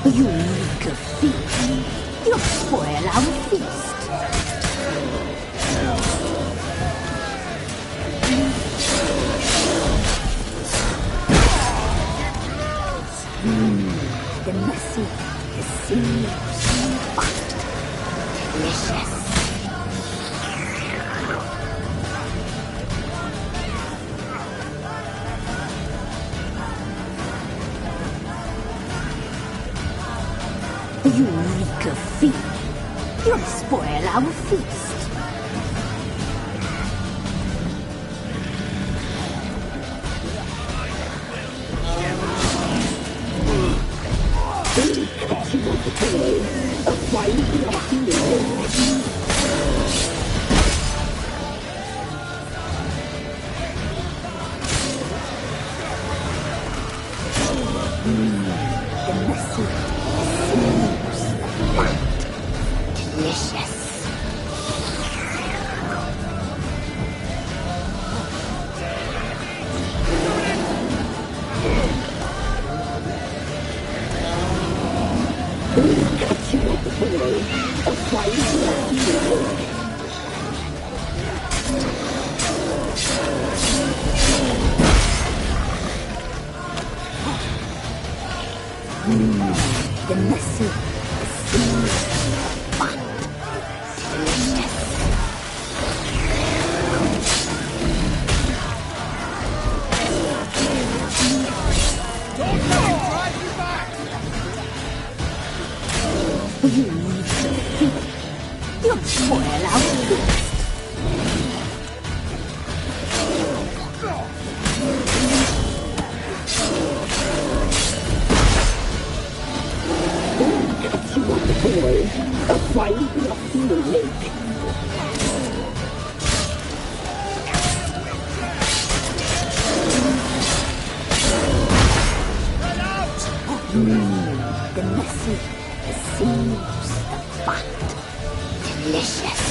You make a feast. You'll spoil our feast. The messy, the sinews, but delicious. You reek of fear. You'll spoil our feast. The messy, delicious. The messy, but delicious. Don't let him drive you back! You need to feed. You'll spoil our feast. find the upper lake. The messy, the seams, the fat. Delicious.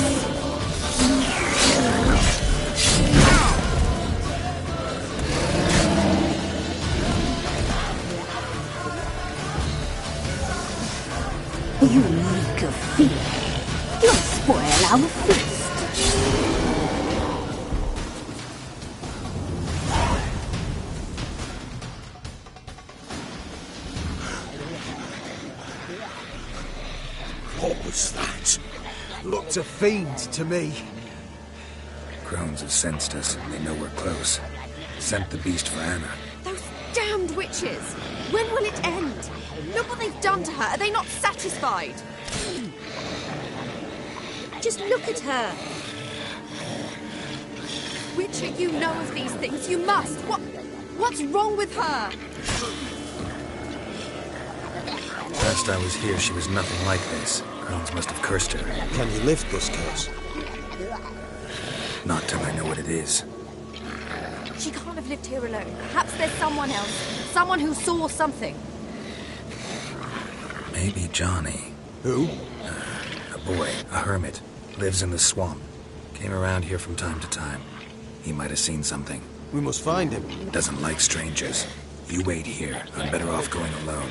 You reek of fear. You'll spoil our feast. What was that? Looked a fiend to me. Crones have sensed us. They know we're close. Sent the beast for Anna. Those damned witches! When will it end? Look what they've done to her. Are they not satisfied? Just look at her. Witcher, you know of these things. You must. What's wrong with her? Last I was here, she was nothing like this. Crones must have cursed her. Can you lift this curse? Not till I know what it is. She can't have lived here alone. Perhaps there's someone else. Someone who saw something. Maybe Johnny. Who? A boy, a hermit. Lives in the swamp. Came around here from time to time. He might have seen something. We must find him. Doesn't like strangers. You wait here. I'm better off going alone.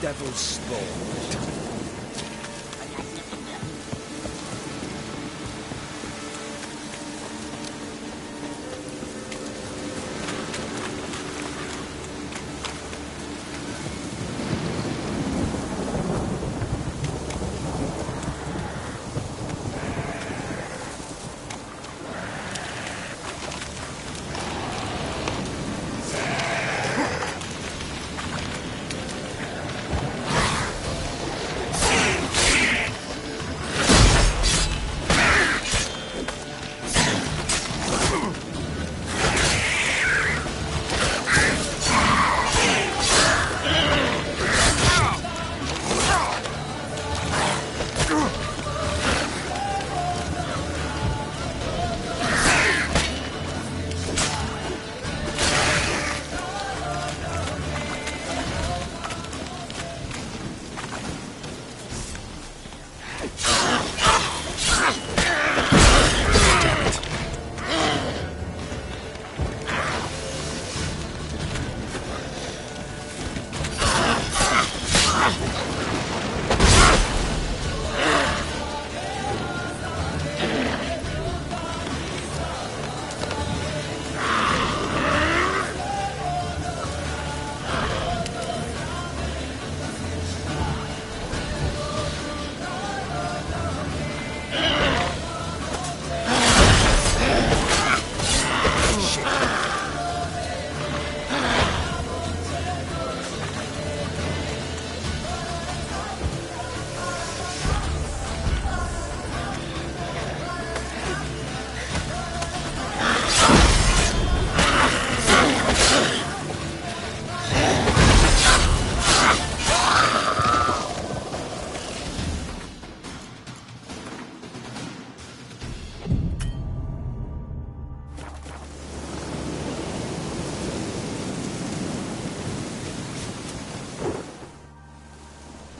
Devil's spawn.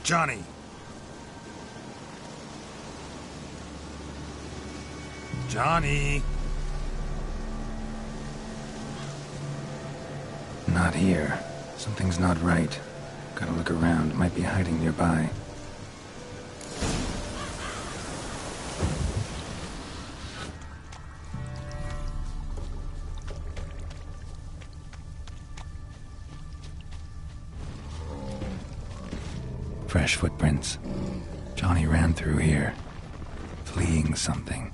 Johnny! Johnny! Not here. Something's not right. Gotta look around. Might be hiding nearby. Fresh footprints. Johnny ran through here, fleeing something.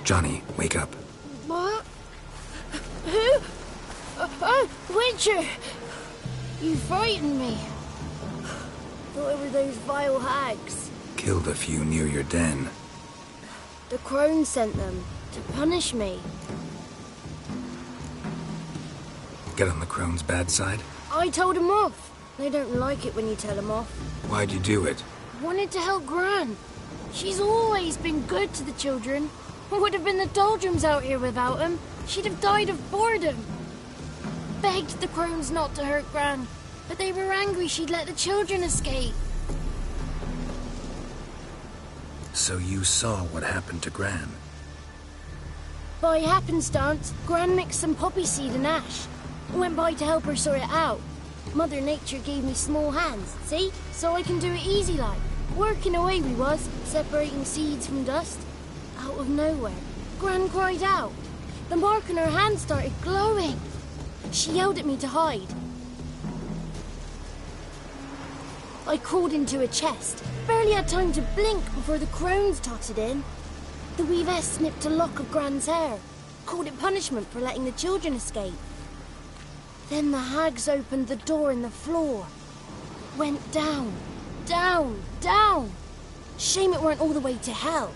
Johnny, wake up. What? Who? Oh, Witcher! You frightened me. Thought it were those vile hags. Killed a few near your den. The crone sent them to punish me. Get on the crone's bad side? I told them off. They don't like it when you tell them off. Why'd you do it? Wanted to help Gran. She's always been good to the children. Would have been the doldrums out here without him. She'd have died of boredom. Begged the crones not to hurt Gran, but they were angry she'd let the children escape. So you saw what happened to Gran? By happenstance, Gran mixed some poppy seed and ash. Went by to help her sort it out. Mother Nature gave me small hands, see? So I can do it easy like. Working away we was, separating seeds from dust. Out of nowhere, Gran cried out. The mark on her hand started glowing. She yelled at me to hide. I crawled into a chest. Barely had time to blink before the crones totted in. The weavess snipped a lock of Gran's hair. Called it punishment for letting the children escape. Then the hags opened the door in the floor. Went down, down, down. Shame it weren't all the way to hell.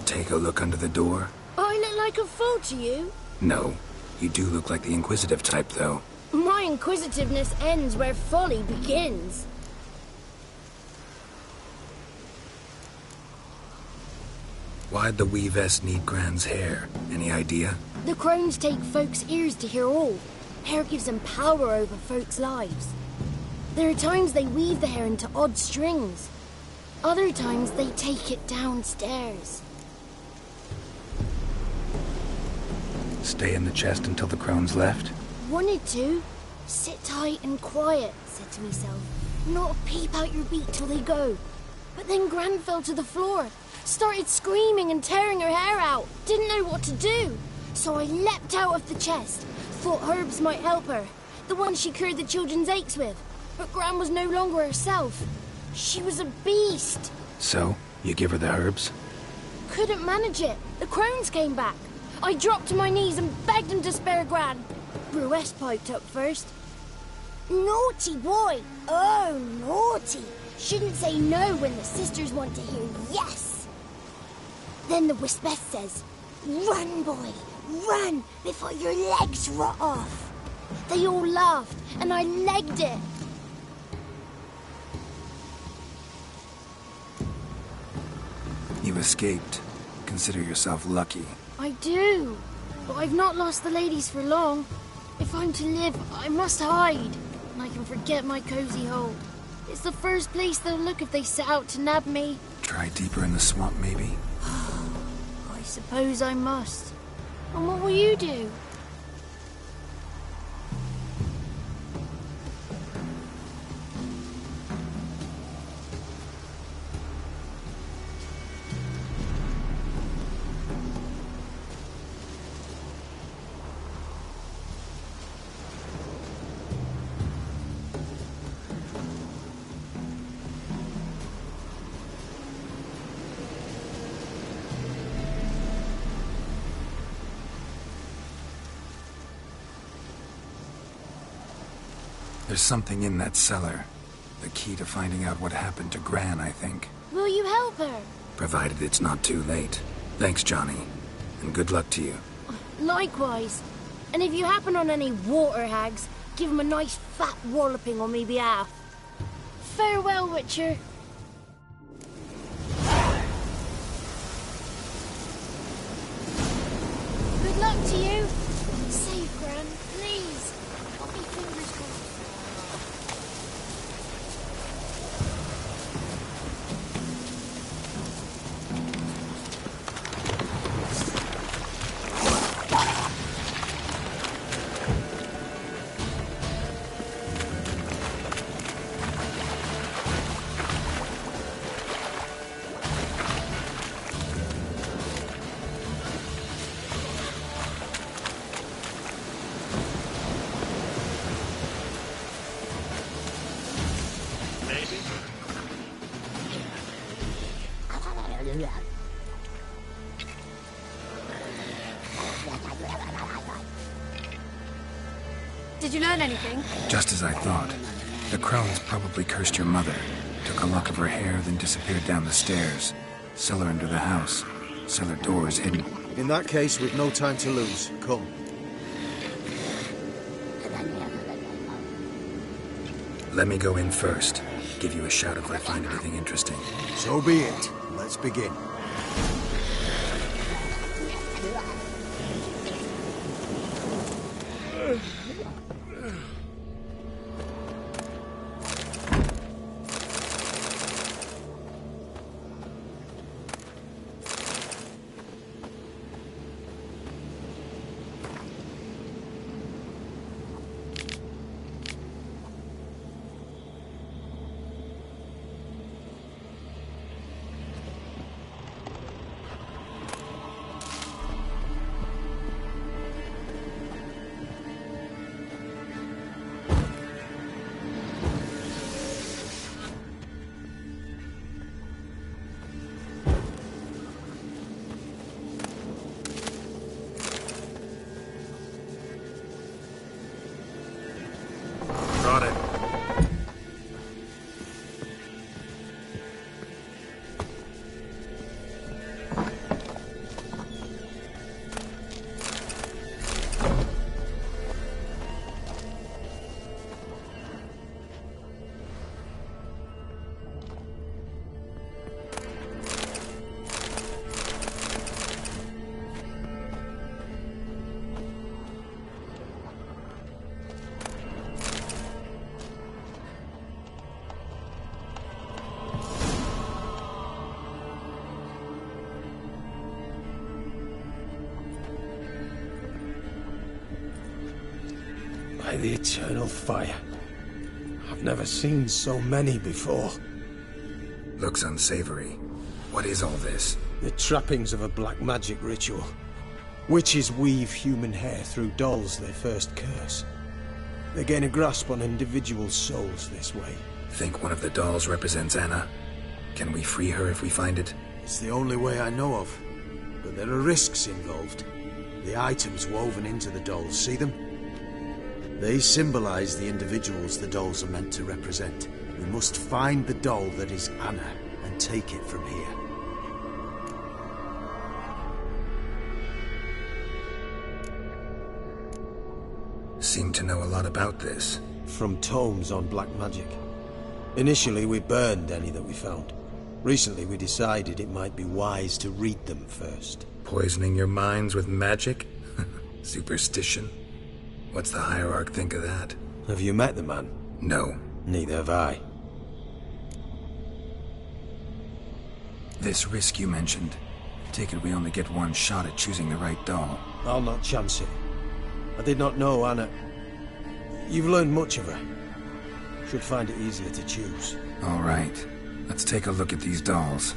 Take a look under the door. I look like a fool to you? No. You do look like the inquisitive type, though. My inquisitiveness ends where folly begins. Why'd the weavess need Gran's hair? Any idea? The crones take folks' ears to hear all. Hair gives them power over folks' lives. There are times they weave the hair into odd strings. Other times they take it downstairs. Stay in the chest until the crones left? Wanted to. Sit tight and quiet, said to myself. Not peep out your beak till they go. But then Gran fell to the floor. Started screaming and tearing her hair out. Didn't know what to do. So I leapt out of the chest. Thought herbs might help her. The ones she cured the children's aches with. But Gran was no longer herself. She was a beast. So, you give her the herbs? Couldn't manage it. The crones came back. I dropped to my knees and begged him to spare Gran. Bruess piped up first. Naughty boy. Oh, naughty. Shouldn't say no when the sisters want to hear yes. Then the Wispess says, run, boy, run before your legs rot off. They all laughed and I legged it. You escaped. Consider yourself lucky. I do, but I've not lost the ladies for long. If I'm to live, I must hide, and I can forget my cozy hole. It's the first place they'll look if they set out to nab me. Try deeper in the swamp, maybe? I suppose I must. And what will you do? There's something in that cellar. The key to finding out what happened to Gran, I think. Will you help her? Provided it's not too late. Thanks, Johnny. And good luck to you. Likewise. And if you happen on any water hags, give him a nice fat walloping on me behalf. Farewell, Witcher. Good luck to you. Save Gran, please. Got me fingers crossed. Did you learn anything? Just as I thought. The crones probably cursed your mother, took a lock of her hair, then disappeared down the stairs. Cellar under the house. Cellar doors hidden. In that case, we've no time to lose. Come. Let me go in first. Give you a shout if I find anything interesting. So be it. Let's begin. By the eternal fire. I've never seen so many before. Looks unsavory. What is all this? The trappings of a black magic ritual. Witches weave human hair through dolls they first curse. They gain a grasp on individual souls this way. Think one of the dolls represents Anna? Can we free her if we find it? It's the only way I know of. But there are risks involved. The items woven into the dolls, see them? They symbolize the individuals the dolls are meant to represent. We must find the doll that is Anna and take it from here. Seem to know a lot about this. From tomes on black magic. Initially, we burned any that we found. Recently, we decided it might be wise to read them first. Poisoning your minds with magic? Superstition? What's the Hierarch think of that? Have you met the man? No. Neither have I. This risk you mentioned. Take it we only get one shot at choosing the right doll. I'll not chance it. I did not know Anna. You've learned much of her. Should find it easier to choose. All right. Let's take a look at these dolls.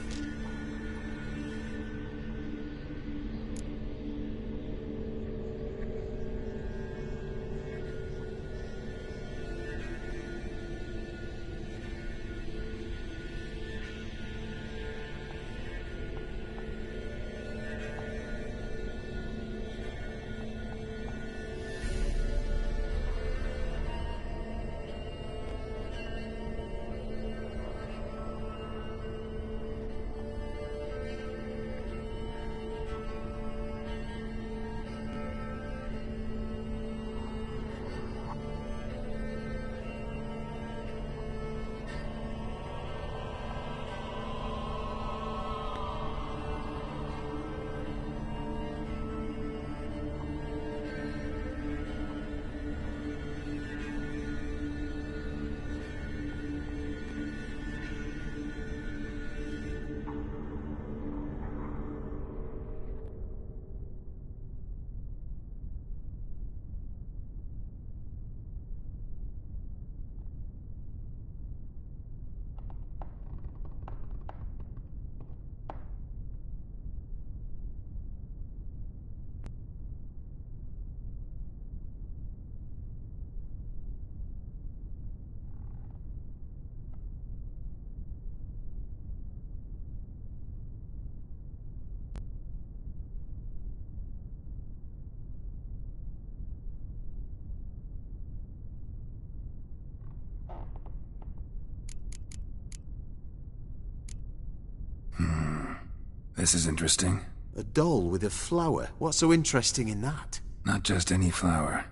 This is interesting. A doll with a flower. What's so interesting in that? Not just any flower.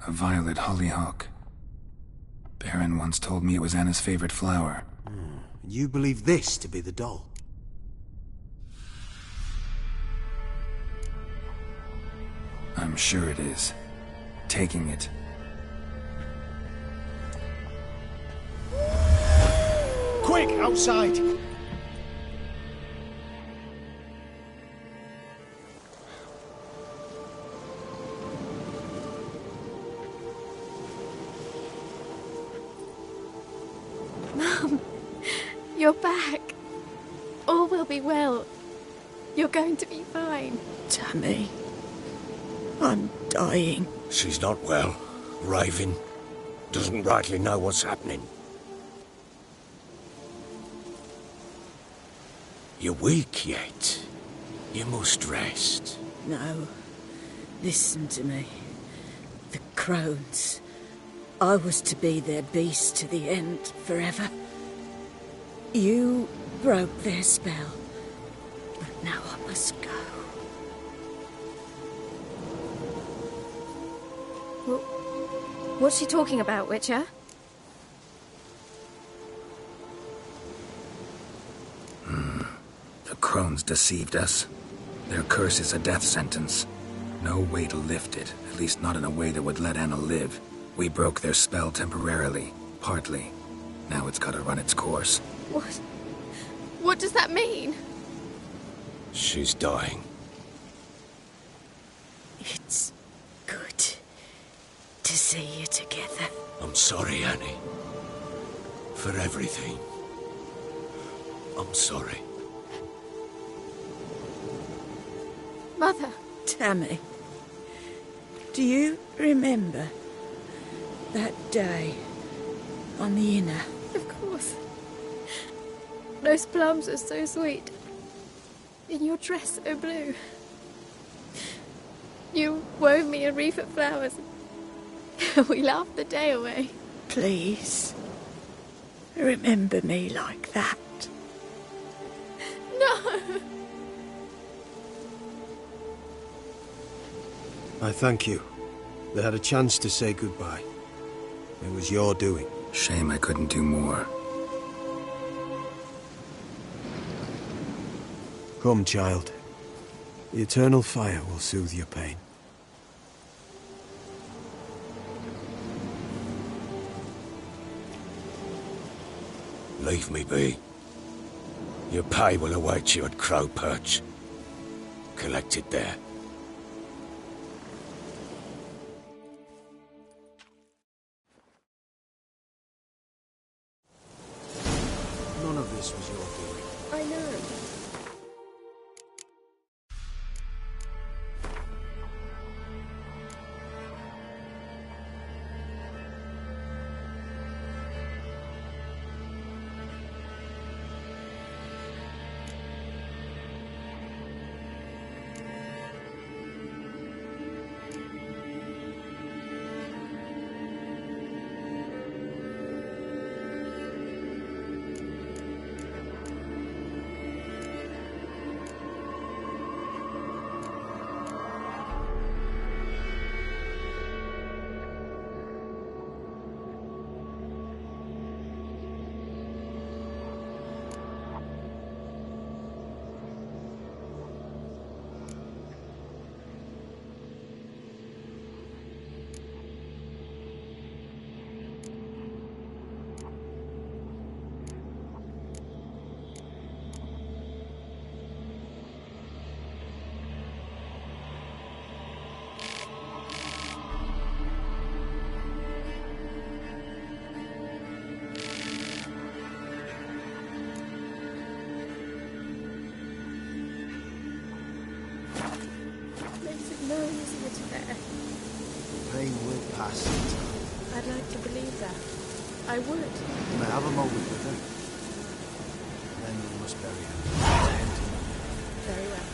A violet hollyhock. Baron once told me it was Anna's favorite flower. You believe this to be the doll? I'm sure it is. Taking it. Quick, outside! Mum, you're back. All will be well. You're going to be fine. Tammy, I'm dying. She's not well. Raving. Doesn't rightly know what's happening. You're weak yet. You must rest. No. Listen to me. The crones. I was to be their beast to the end, forever. You broke their spell. But now I must go. What's she talking about, Witcher? The crones deceived us. Their curse is a death sentence. No way to lift it, at least not in a way that would let Anna live. We broke their spell temporarily, partly. Now it's gotta run its course. What? What does that mean? She's dying. It's good to see you together. I'm sorry, Annie. For everything. I'm sorry. Mother. Tammy, do you remember that day on the Inner? Of course. Those plums are so sweet. And your dress so blue. You wove me a wreath of flowers. We laughed the day away. Please, remember me like that. No! I thank you. They had a chance to say goodbye. It was your doing. Shame I couldn't do more. Come, child. The eternal fire will soothe your pain. Leave me be. Your pay will await you at Crow Perch. Collect it there. None of this was your doing. I know. Pain will pass in time. I'd like to believe that. I would. You may have a moment with her. Then you must bury her. Very well.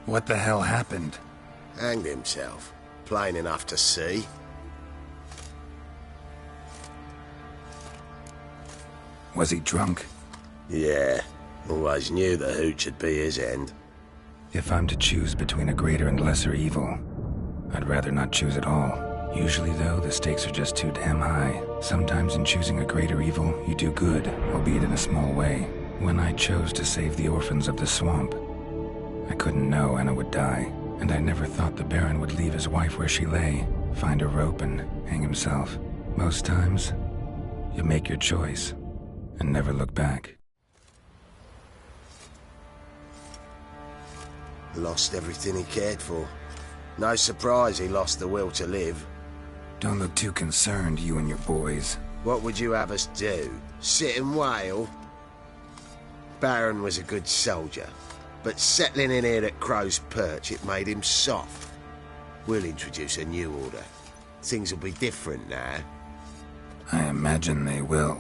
What the hell happened? Hanged himself. Plain enough to see. Was he drunk? Yeah. Always knew the hooch would be his end. If I'm to choose between a greater and lesser evil, I'd rather not choose at all. Usually, though, the stakes are just too damn high. Sometimes in choosing a greater evil, you do good, albeit in a small way. When I chose to save the orphans of the swamp, I couldn't know Anna would die, and I never thought the Baron would leave his wife where she lay, find a rope and hang himself. Most times, you make your choice and never look back. Lost everything he cared for. No surprise he lost the will to live. Don't look too concerned, you and your boys. What would you have us do? Sit and wail? Baron was a good soldier, but settling in here at Crow's Perch, it made him soft. We'll introduce a new order. Things will be different now. I imagine they will.